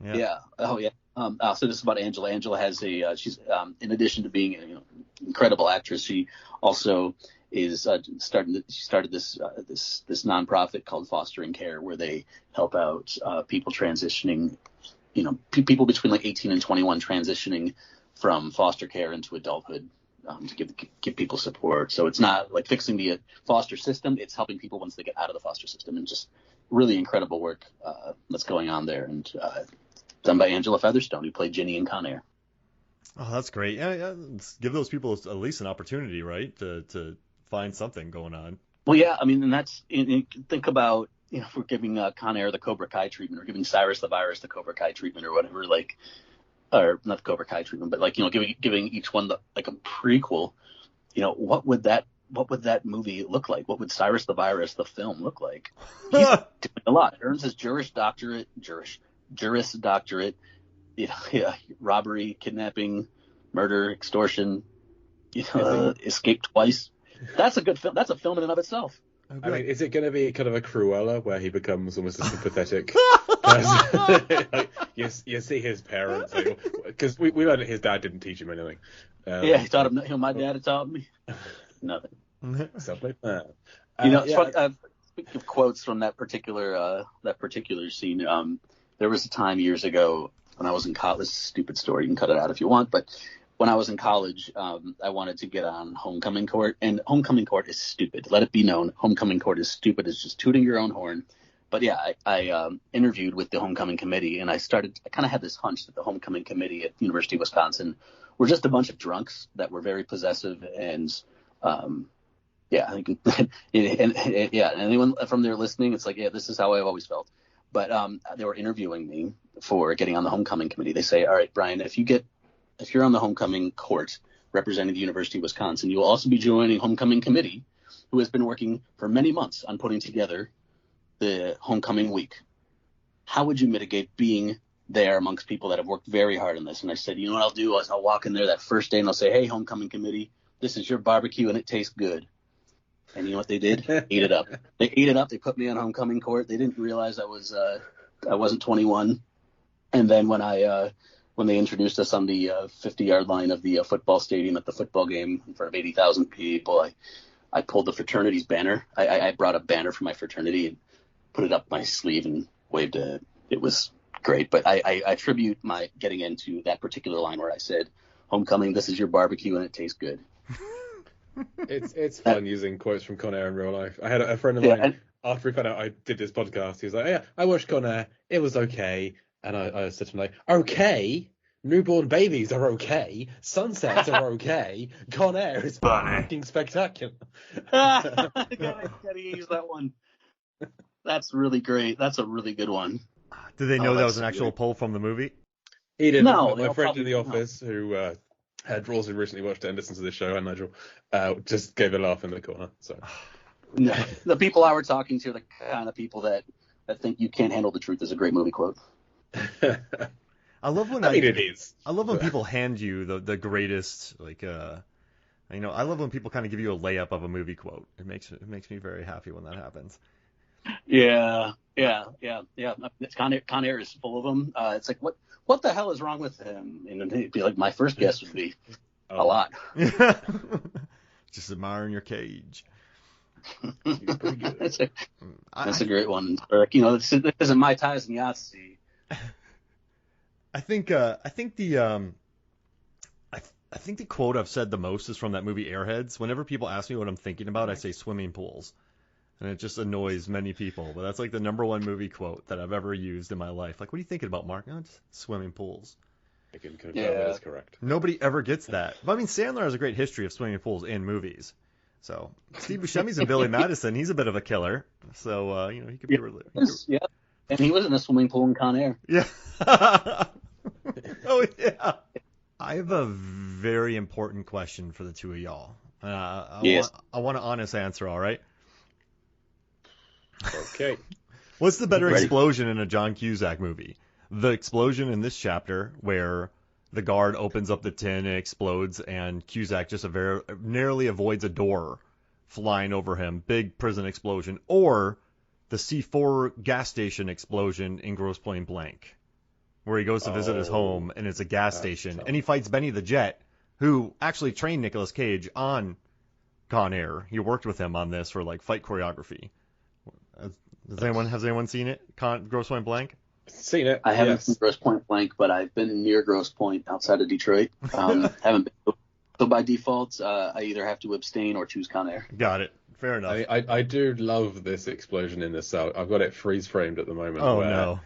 Yeah. Oh yeah. I'll say this about Angela. Angela has she's in addition to being an incredible actress, she also is started this nonprofit called Fostering Care, where they help out people transitioning, you know, people between like 18 and 21 transitioning from foster care into adulthood, to give people support. So it's not like fixing the foster system; it's helping people once they get out of the foster system, and just really incredible work that's going on there, and done by Angela Featherstone, who played Ginny in Con Air. Oh, that's great. Yeah. Give those people at least an opportunity, right, to find something going on. Well, yeah, I mean, and that's, think about, you know, if we're giving Con Air the Cobra Kai treatment, or giving Cyrus the Virus the Cobra Kai treatment, or whatever, like, or not the Cobra Kai treatment, but like, you know, giving each one like a prequel, you know, what would that movie look like? What would Cyrus the Virus, the film, look like? He's doing a lot. Earns his Juris Doctorate, you know, robbery, kidnapping, murder, extortion, you know, escaped twice. That's a good film. That's a film in and of itself. I mean, is it going to be kind of a Cruella where he becomes almost a sympathetic person? Like, you see his parents, because we learned that his dad didn't teach him anything. Yeah, he taught him. You know, my dad had taught me nothing. Something. You know, speaking of quotes from that particular scene, there was a time years ago when I was in college. Stupid story. You can cut it out if you want, but when I was in college, I wanted to get on homecoming court, and homecoming court is stupid. Let it be known, homecoming court is stupid. It's just tooting your own horn. But yeah, I interviewed with the homecoming committee, and I kind of had this hunch that the homecoming committee at University of Wisconsin were just a bunch of drunks that were very possessive, and yeah, I think, and anyone from there listening, it's like, yeah, this is how I've always felt. But they were interviewing me for getting on the homecoming committee. They say, all right, Brian, if you're on the homecoming court representing the University of Wisconsin, you will also be joining homecoming committee, who has been working for many months on putting together the homecoming week. How would you mitigate being there amongst people that have worked very hard on this? And I said, you know what I'll do is I'll walk in there that first day and I'll say, hey, homecoming committee, this is your barbecue and it tastes good. And you know what they did? Ate it up. They ate it up. They put me on homecoming court. They didn't realize I wasn't 21. And then when they introduced us on the 50-yard line of the football stadium at the football game in front of 80,000 people, I pulled the fraternity's banner. I brought a banner from my fraternity and put it up my sleeve and waved it. It was great. But I attribute my getting into that particular line where I said, homecoming, this is your barbecue and it tastes good. It's fun using quotes from Con Air in real life. I had a friend of mine, after we found out I did this podcast, he was like, yeah, I watched Con Air. It was okay. And I said to him, like, okay, newborn babies are okay, sunsets are okay, Con Air is fucking spectacular. Gotta use that one. That's really great. That's a really good one. Did they know that was an actual pull from the movie? He didn't. No, my friend in the office who had also recently watched it and listened to this show, and Nigel, just gave a laugh in the corner. So no, the people I were talking to are the kind of people that think you can't handle the truth is a great movie quote. I love when it is. I love when people hand you the greatest, like, I love when people kind of give you a layup of a movie quote. It makes me very happy when that happens. Yeah. It's Con Air is full of them. It's like what the hell is wrong with him? And then it'd be like my first guess would be a lot. Just admiring your cage. That's a great one. This isn't my ties and Yahtzee. I think the quote I've said the most is from that movie Airheads. Whenever people ask me what I'm thinking about, I say swimming pools. And it just annoys many people. But that's like the number one movie quote that I've ever used in my life. Like, what are you thinking about, Mark? Oh, just swimming pools. I can confirm that is correct. Nobody ever gets that. But I mean, Sandler has a great history of swimming pools in movies. So Steve Buscemi's in Billy Madison. He's a bit of a killer. So, he could be really... Yeah. And he was in a swimming pool in Con Air. Yeah. Oh, yeah. I have a very important question for the two of y'all. I want an honest answer, all right? Okay. What's the better explosion in a John Cusack movie? The explosion in this chapter where the guard opens up the tin and explodes and Cusack just narrowly avoids a door flying over him. Big prison explosion. Or the C4 gas station explosion in Grosse Pointe Blank, where he goes to visit his home and it's a gas station. And he fights Benny the Jet, who actually trained Nicolas Cage on Con Air. He worked with him on this for like fight choreography. Has anyone seen it? Grosse Pointe Blank? Seen it. I haven't seen Grosse Pointe Blank, but I've been near Grosse Pointe outside of Detroit. Haven't been. So by default, I either have to abstain or choose Con Air. Got it. Fair enough. I do love this explosion in the cell. I've got it freeze framed at the moment. Oh, where, no.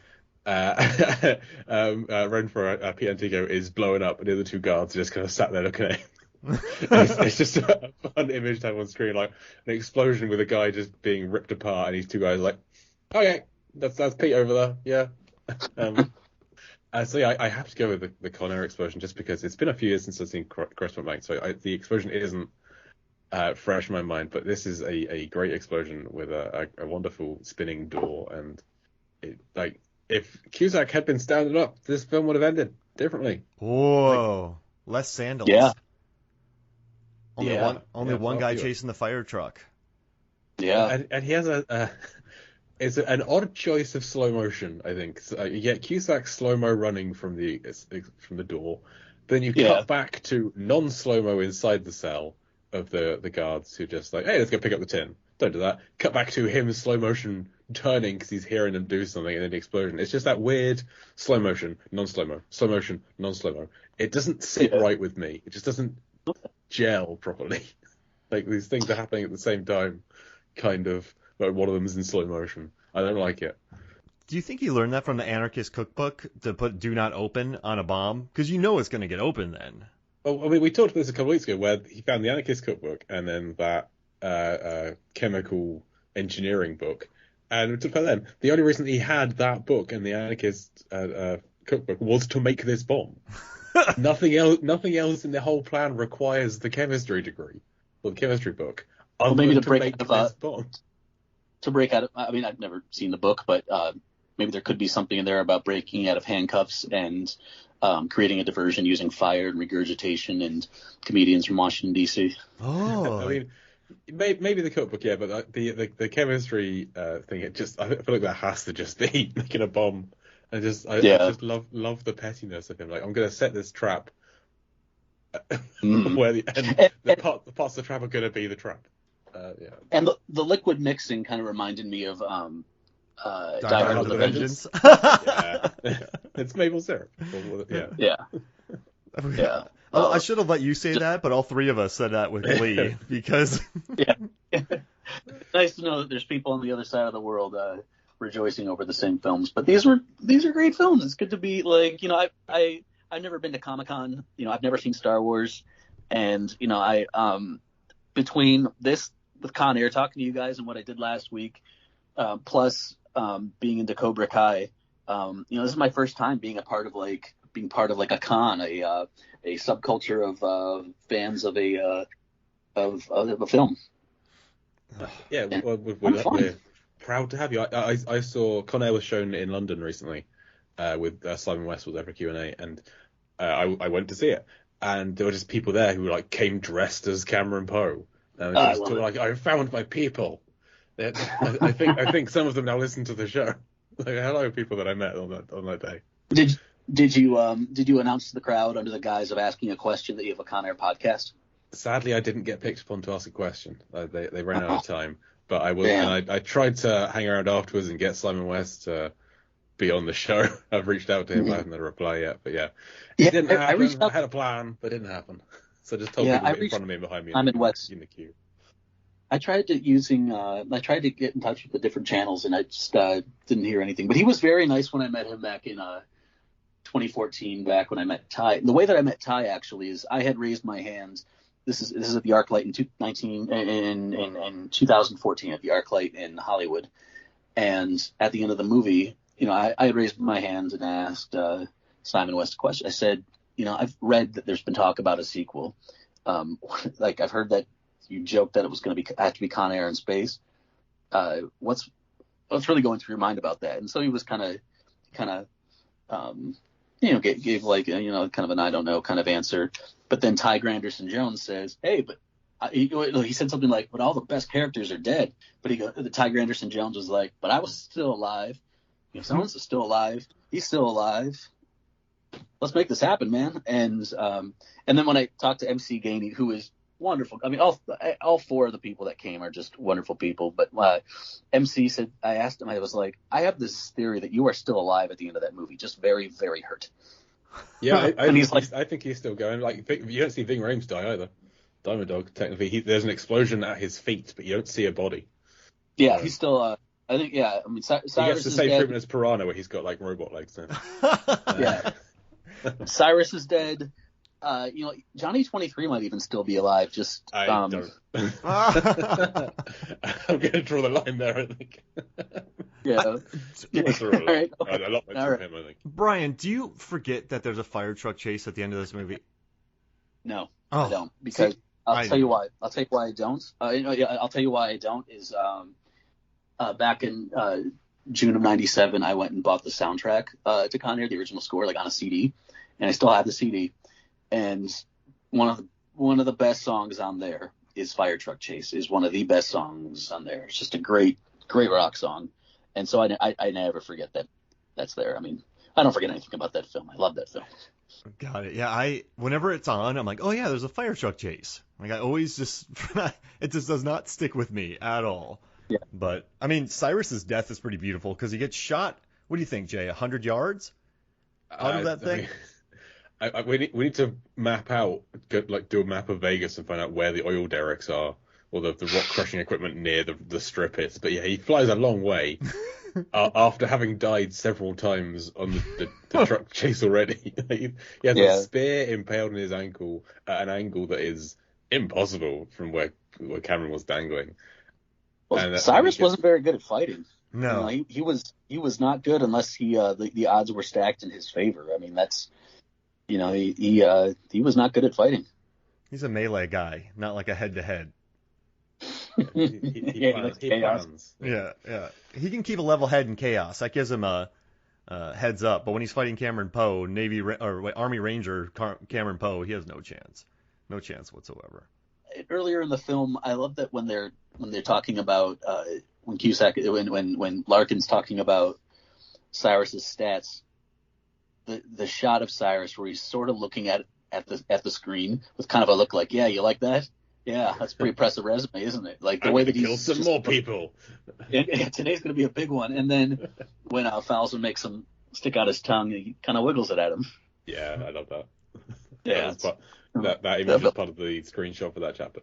Renfro, Pete Antico, is blowing up, and the other two guards are just kind of sat there looking at him. It's just a fun image to have on screen, like an explosion with a guy just being ripped apart, and these two guys are like, okay, that's Pete over there, yeah. So yeah, I have to go with the Con Air explosion just because it's been a few years since I've seen Grosse Pointe Blank, so the explosion isn't fresh in my mind, but this is a great explosion with a wonderful spinning door, and if Cusack had been standing up, this film would have ended differently. Whoa, less sandals. Yeah. Only one guy chasing the fire truck. Yeah. And he has it's an odd choice of slow motion, I think. So, you get Cusack slow-mo running from the door, then you cut back to non-slow-mo inside the cell of the guards who just like, hey, let's go pick up the tin. Don't do that. Cut back to him slow motion turning because he's hearing them do something, and then the explosion. It's just that weird slow motion, non-slow-mo, slow motion, non-slow-mo. It doesn't sit right with me. It just doesn't gel properly. Like these things are happening at the same time, kind of. But one of them is in slow motion. I don't like it. Do you think he learned that from the Anarchist Cookbook to put "Do Not Open" on a bomb? Because you know it's going to get open then. Well, I mean, we talked about this a couple of weeks ago, where he found the Anarchist Cookbook and then that chemical engineering book. And to put them, the only reason he had that book and the Anarchist Cookbook was to make this bomb. Nothing else in the whole plan requires the chemistry degree or the chemistry book. Well, maybe to make this bomb. To break out of, I mean, I've never seen the book, but maybe there could be something in there about breaking out of handcuffs and creating a diversion using fire and regurgitation and comedians from Washington, D.C. Oh. I mean, maybe the cookbook, yeah, but the chemistry thing, I feel like that has to just be making a bomb. I just love the pettiness of him. Like, I'm going to set this trap where the parts of the trap are going to be the trap. Yeah. And the liquid mixing kind of reminded me of Die Hard with a Vengeance. Yeah. It's maple syrup. Yeah. Oh, I should have let you say that, but all three of us said that with glee because. Yeah. Nice to know that there's people on the other side of the world rejoicing over the same films. But these are great films. It's good to be like, I've never been to Comic-Con. I've never seen Star Wars, and I between this with Con Air, talking to you guys, and what I did last week, plus being into Cobra Kai, this is my first time being part of like a con, a subculture of fans of a film. Yeah, we're proud to have you. I saw Con Air was shown in London recently with Simon West was there for Q&A, and I went to see it, and there were just people there who came dressed as Cameron Poe. And just like, I found my people. I think some of them now listen to the show. Like, hello, people that I met on that day. Did you announce to the crowd under the guise of asking a question that you have a Con Air podcast? Sadly, I didn't get picked upon to ask a question. They ran out of time. But I will, and I tried to hang around afterwards and get Simon West to be on the show. I've reached out to him. I haven't had a reply yet, but it didn't happen. I had a plan, but it didn't happen. So I just told people in front of me and behind me. Simon West in the queue. I tried to get in touch with the different channels, and I just didn't hear anything. But he was very nice when I met him back in 2014, back when I met Ty. The way that I met Ty actually is I had raised my hand. This is at the ArcLight in 2014 at the ArcLight in Hollywood, and at the end of the movie, I had raised my hand and asked Simon West a question. I said, I've read that there's been talk about a sequel. Like I've heard that you joked that it was going to have to be Con Air in space. What's really going through your mind about that? And so he was kind of gave like kind of an I don't know kind of answer. But then Ty Granderson Jones says, "Hey, but." He said something like, "But all the best characters are dead." But the Ty Granderson Jones was like, "But I was still alive. Someone's still alive. He's still alive. Let's make this happen, man." And then when I talked to MC Gainey, who is wonderful. I mean, all four of the people that came are just wonderful people. But MC said, I asked him, I was like, "I have this theory that you are still alive at the end of that movie, just very, very hurt." Yeah, I think he's still going. Like, you don't see Ving Rhames die either. Diamond Dog, technically, there's an explosion at his feet, but you don't see a body. Yeah, he's still. I think. Yeah, I mean, Cyrus he gets the is same dead. treatment as Piranha, where he's got like robot legs now. Yeah, Cyrus is dead. Johnny 23 might even still be alive. Just I don't. I'm going to draw the line there, I think. Yeah. All right. A lot from him, I think. Brian, do you forget that there's a fire truck chase at the end of this movie? No, Oh, I don't. Because I'll tell you why. I'll tell you why I don't. I'll tell you why I don't is back in June of '97, I went and bought the soundtrack to Con Air, the original score, like on a CD, and I still have the CD. And one of the best songs on there is Fire Truck Chase. Is one of the best songs on there. It's just a great rock song. And so I never forget that that's there. I mean, I don't forget anything about that film. I love that film. Got it. Yeah, whenever it's on, I'm like, oh yeah, there's a fire truck chase. Like I always it just does not stick with me at all. Yeah. But I mean, Cyrus's death is pretty beautiful because he gets shot. What do you think, Jay? 100 yards out of that thing? We need to map out, do a map of Vegas and find out where the oil derricks are, or the rock crushing equipment near the strip is. But yeah, he flies a long way after having died several times on the truck chase already. He has a spear impaled in his ankle at an angle that is impossible from where Cameron was dangling. Well, Cyrus wasn't very good at fighting. No, he was not good unless the odds were stacked in his favor. I mean, that's. He was not good at fighting. He's a melee guy, not like a head-to-head. He plans. Yeah. He can keep a level head in chaos. That gives him a heads up. But when he's fighting Cameron Poe, Army Ranger Cameron Poe, he has no chance whatsoever. Earlier in the film, I love that when they're talking about when Larkin's talking about Cyrus's stats. The shot of Cyrus where he's sort of looking at the screen with kind of a look like, yeah, you like that? Yeah, that's a pretty impressive resume, isn't it? Like the way that he's kill some more people. And today's going to be a big one. And then when Falzon makes him stick out his tongue, he kind of wiggles it at him. Yeah, I love that. Yeah, that image is part of the screenshot for that chapter.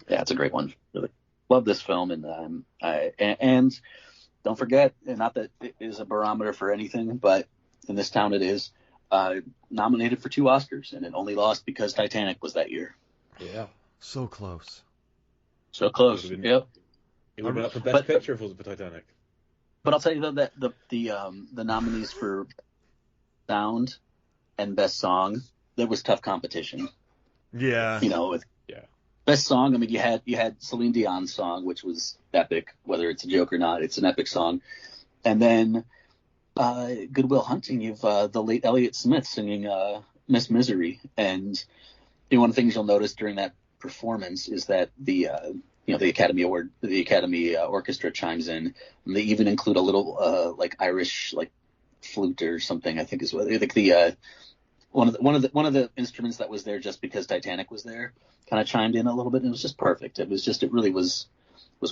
Yeah, it's a great one. Really love this film, and don't forget, not that it is a barometer for anything, but in this town it is, nominated for 2 Oscars, and it only lost because Titanic was that year. Yeah. So close. So close, yep. It would have been up for Best Picture if it wasn't for Titanic. But I'll tell you, though, that the nominees for Sound and Best Song, there was tough competition. Yeah. Best Song, I mean, you had Celine Dion's song, which was epic, whether it's a joke or not. It's an epic song. And then Good Will Hunting, you've the late Elliott Smith singing Miss Misery. And one of the things you'll notice during that performance is that the Academy Orchestra chimes in. And they even include a little like Irish like flute or something. I think is what like the one of the instruments that was there just because Titanic was there kind of chimed in a little bit. And it was just perfect. It really was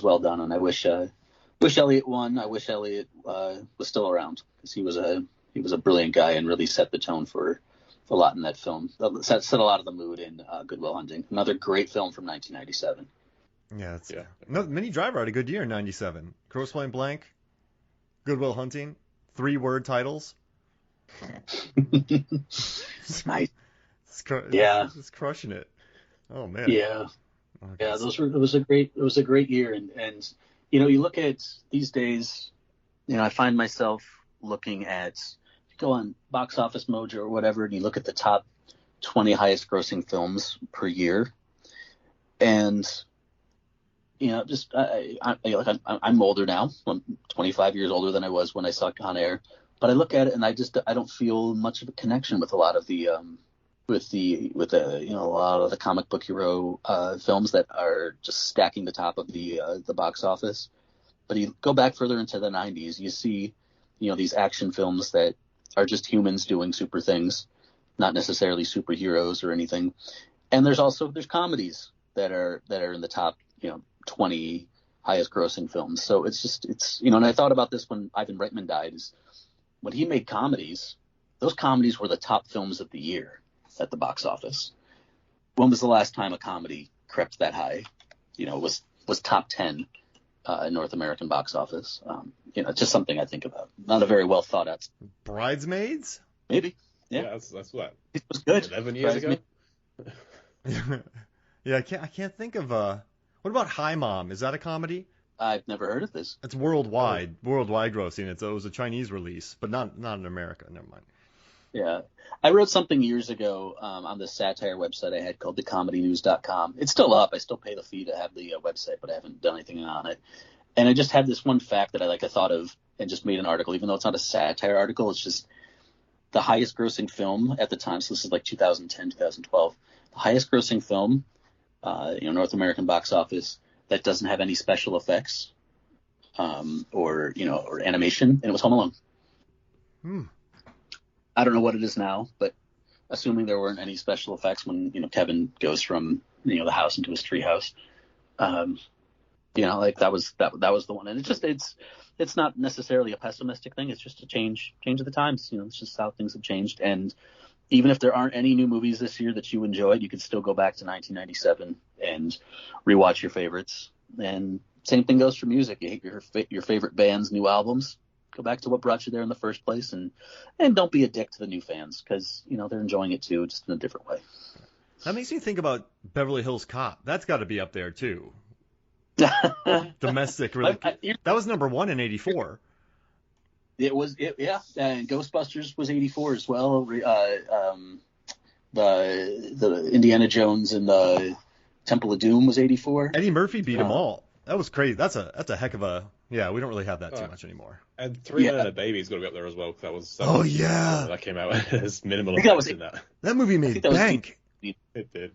well done. And I wish Elliot won. I wish Elliot was still around because he was a brilliant guy and really set the tone for a lot in that film. Set a lot of the mood in Good Will Hunting. Another great film from 1997. Yeah. No, Minnie Driver had a good year in '97. Grosse Pointe Blank, Good Will Hunting, 3-word titles. Nice. It's crushing it. Oh man. Yeah. Yeah, it was a great year, and you know, you look at these days, you know, I find myself looking at, you go on Box Office Mojo or whatever, and you look at the top 20 highest grossing films per year, and you know, just I'm older now. I'm 25 years older than I was when I saw Con Air, but I look at it and I don't feel much of a connection with a lot of the you know, a lot of the comic book hero films that are just stacking the top of the box office. But you go back further into the 90s, you see, you know, these action films that are just humans doing super things, not necessarily superheroes or anything. And there's comedies that are in the top, you know, 20 highest grossing films. So it's you know, and I thought about this when Ivan Reitman died, is when he made comedies, those comedies were the top films of the year at the box office. When was the last time a comedy crept that high? You know, was top 10 in North American box office. You know, it's just something I think about. Not a very well thought out. Bridesmaids? Maybe. Yeah, that's what. It was good. 11 years ago. Yeah, I can't think of what about Hi Mom? Is that a comedy? I've never heard of this. It's worldwide grossing. It was a Chinese release, but not in America. Never mind. Yeah. I wrote something years ago on this satire website I had called thecomedynews.com. It's still up. I still pay the fee to have the website, but I haven't done anything on it. And I just had this one fact that I thought of and just made an article, even though it's not a satire article. It's just the highest grossing film at the time. So this is like 2010, 2012. The highest grossing film, you know, North American box office that doesn't have any special effects or animation. And it was Home Alone. I don't know what it is now, but assuming there weren't any special effects when, you know, Kevin goes from, you know, the house into his treehouse, you know, like that was the one. And it's not necessarily a pessimistic thing. It's just a change of the times. You know, it's just how things have changed. And even if there aren't any new movies this year that you enjoyed, you could still go back to 1997 and rewatch your favorites. And same thing goes for music. You hate your favorite band's new albums. Go back to what brought you there in the first place, and don't be a dick to the new fans, because, you know, they're enjoying it too, just in a different way. That makes me think about Beverly Hills Cop. That's got to be up there too. Domestic, really. That was number 1 in '84. It was, yeah. And Ghostbusters was '84 as well. The Indiana Jones and the Temple of Doom was '84. Eddie Murphy beat them all. That was crazy. That's a heck of a. Yeah, we don't really have that too much anymore. And 3 Men and a Baby's got to be up there as well. That was. That came out as minimal effects in that. That movie made bank. It did.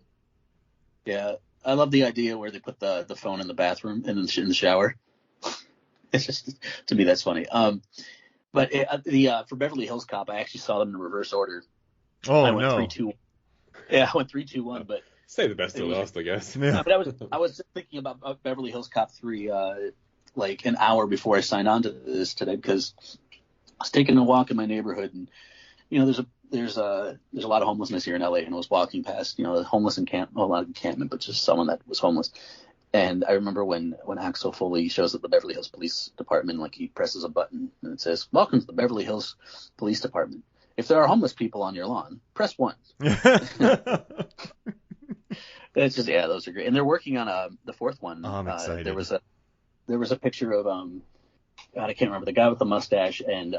Yeah, I love the idea where they put the phone in the bathroom in the shower. It's just, to me, that's funny. But for Beverly Hills Cop, I actually saw them in reverse order. Oh, I went 3-2. Yeah, I went 3-2-1, but. Say the best till last, I guess. Yeah. But I was just thinking about Beverly Hills Cop 3 like an hour before I signed on to this today, because I was taking a walk in my neighborhood, and, you know, there's a lot of homelessness here in LA, and I was walking past, you know, a homeless encampment, well, not encampment, but just someone that was homeless. And I remember when Axel Foley shows up at the Beverly Hills Police Department, like, he presses a button and it says, "Welcome to the Beverly Hills Police Department. If there are homeless people on your lawn, press 1." It's just, yeah, those are great. And they're working on the 4th one. Oh, I'm excited. There was a picture of God, I can't remember, the guy with the mustache and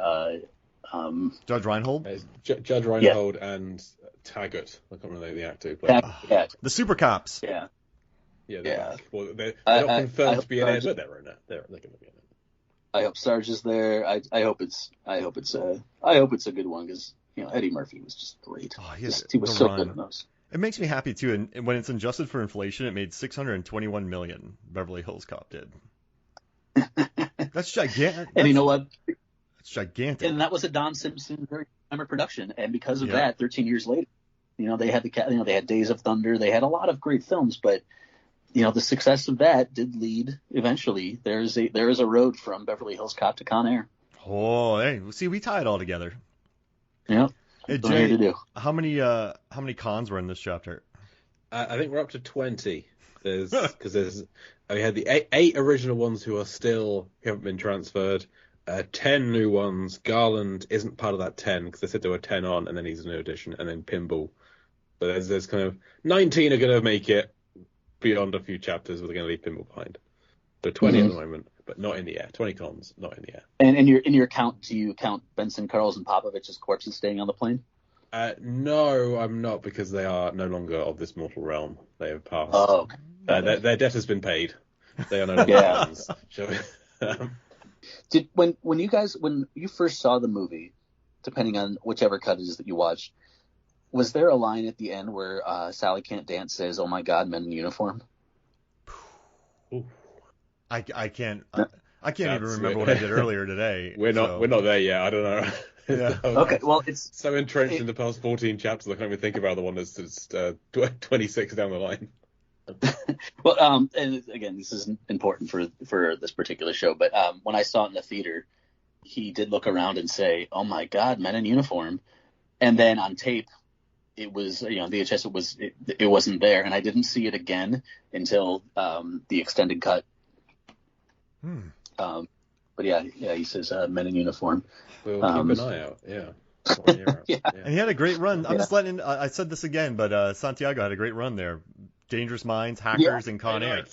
Judge Reinhold. Judge Reinhold and Taggart. I can't remember the actor. Yeah. The Super Cops. Yeah. Yeah. Well, they're not confirmed to be in it, but they're in it. They're going to be in it. I hope Sarge is there. I hope it's a good one, because, you know, Eddie Murphy was just great. Oh, he was so good in those. It makes me happy too, and when it's adjusted for inflation, it made 621 million. Beverly Hills Cop did. That's gigantic. And you know what? It's gigantic. And that was a Don Simpson very summer production, and because of that, 13 years later, they had they had Days of Thunder, they had a lot of great films, but the success of that did lead eventually. There is a road from Beverly Hills Cop to Con Air. Oh, hey, see, we tie it all together. Yeah. Hey, That's what I'm here Jay, to do. how many cons were in this chapter? I think we're up to 20. We had the eight original ones who haven't been transferred. 10 new ones. Garland isn't part of that 10 because they said there were 10 on, and then he's a new addition, and then Pinball. So there's kind of 19 are going to make it beyond a few chapters, but they're going to leave Pinball behind. So 20 at the moment, but not in the air. 20 cons, not in the air. And in your count, do you count Benson, Carls, and Popovich's corpses staying on the plane? No, I'm not, because they are no longer of this mortal realm. They have passed. Oh, okay. Their debt has been paid. They are no longer cons. When you first saw the movie, depending on whichever cut it is that you watched, was there a line at the end where Sally Can't Dance says, "Oh my God, men in uniform"? I can't even remember what I did earlier today. We're not there yet. I don't know. Yeah. Okay, well, it's so entrenched in the past 14 chapters, I can't even think about the one that's just 26 down the line. Well, and again, this isn't important for this particular show, but when I saw it in the theater, he did look around and say, "Oh my God, men in uniform," and then on tape, it was VHS. It wasn't there, and I didn't see it again until the extended cut. But yeah, he says men in uniform. We'll keep an eye out. Yeah. Yeah. And he had a great run. I'm just letting. I said this again, but Santiago had a great run there. Dangerous Minds, Hackers, and Con Air.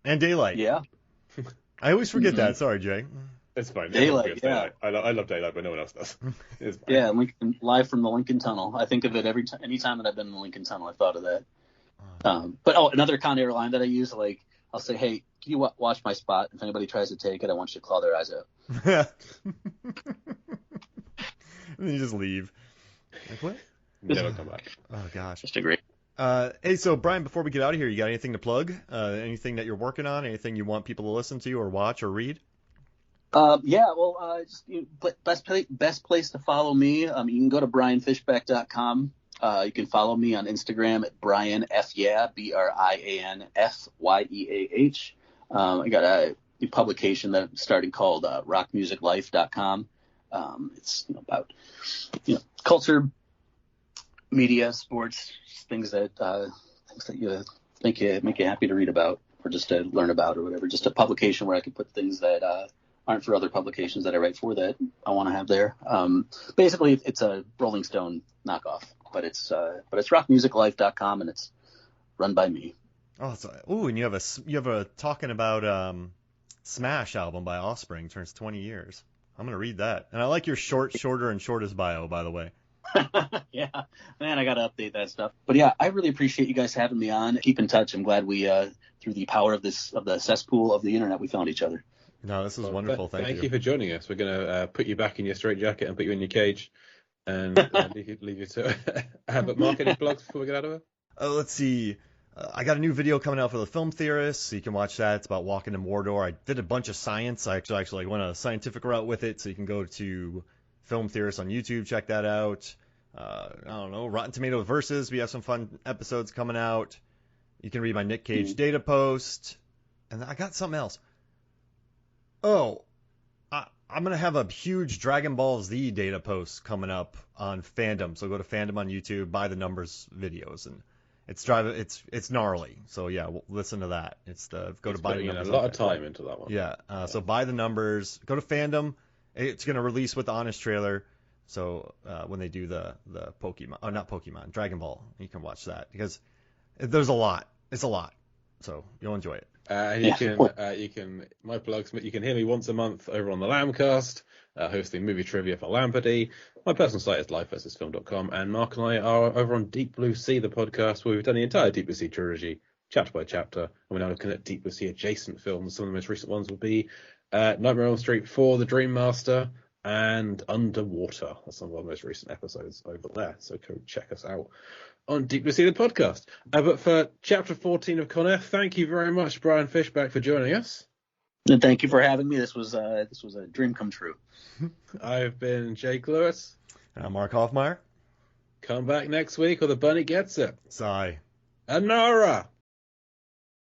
And Daylight. Yeah. I always forget that. Sorry, Jay. It's fine. Daylight. Yeah. I love Daylight, but no one else does. It's fine. Yeah, live from the Lincoln Tunnel. I think of it any time that I've been in the Lincoln Tunnel. I thought of that. But another Con Air line that I use, like I'll say, "Hey, can you watch my spot? If anybody tries to take it, I want you to claw their eyes out." And then you just leave. Like, what? Never come back. Oh gosh. Just a great. Hey, so Brian, before we get out of here, you got anything to plug? Anything that you're working on? Anything you want people to listen to or watch or read? Best place to follow me. You can go to brianfishback.com. You can follow me on Instagram at Brian F. Yeah, BrianFyeah. I got a new publication that started called rockmusiclife.com. It's about culture, media, sports, things that you make you happy to read about or just to learn about or whatever. Just a publication where I can put things that aren't for other publications that I write for that I want to have there. Basically, it's a Rolling Stone knockoff, but it's rockmusiclife.com and it's run by me. Oh, and you have a talking about Smash album by Offspring turns 20 years. I'm gonna read that, and I like your shorter and shortest bio, by the way. Yeah, man, I gotta update that stuff. But yeah, I really appreciate you guys having me on. Keep in touch. I'm glad we through the power of the cesspool of the internet, we found each other. No, this was wonderful. Thank you for joining us. We're gonna put you back in your straitjacket and put you in your cage, and leave you to it. But Mark, any plugs before we get out of it? Let's see. I got a new video coming out for the Film Theorists, so you can watch that. It's about walking in Mordor. I did a bunch of science. I actually went a scientific route with it, so you can go to Film Theorists on YouTube, check that out. I don't know, Rotten Tomatoes Versus. We have some fun episodes coming out. You can read my Nick Cage data post. And I got something else. Oh, I'm going to have a huge Dragon Ball Z data post coming up on Fandom. So go to Fandom on YouTube, By the Numbers videos, and it's gnarly. So yeah, listen to that. Go to By the Numbers. A lot of time into that one. Yeah. So By the Numbers. Go to Fandom. It's going to release with the Honest trailer. So when they do the Pokemon, not Pokemon, Dragon Ball, you can watch that because there's a lot. It's a lot. So you'll enjoy it. You can my plugs. You can hear me once a month over on the Lambcast, hosting movie trivia for Lampardy. My personal site is lifeversusfilm.com, and Mark and I are over on Deep Blue Sea, the podcast where we've done the entire Deep Blue Sea trilogy, chapter by chapter, and we're now looking at Deep Blue Sea adjacent films. Some of the most recent ones will be Nightmare on Elm Street 4, The Dream Master, and Underwater. That's some of our most recent episodes over there. So go check us out on Deeply Seated Podcast. But for Chapter 14 of Con Air, thank you very much, Brian Fishback, for joining us. And thank you for having me. This was a dream come true. I've been Jake Lewis. And I'm Mark Hoffmeyer. Come back next week or the bunny gets it. Sigh. Anara!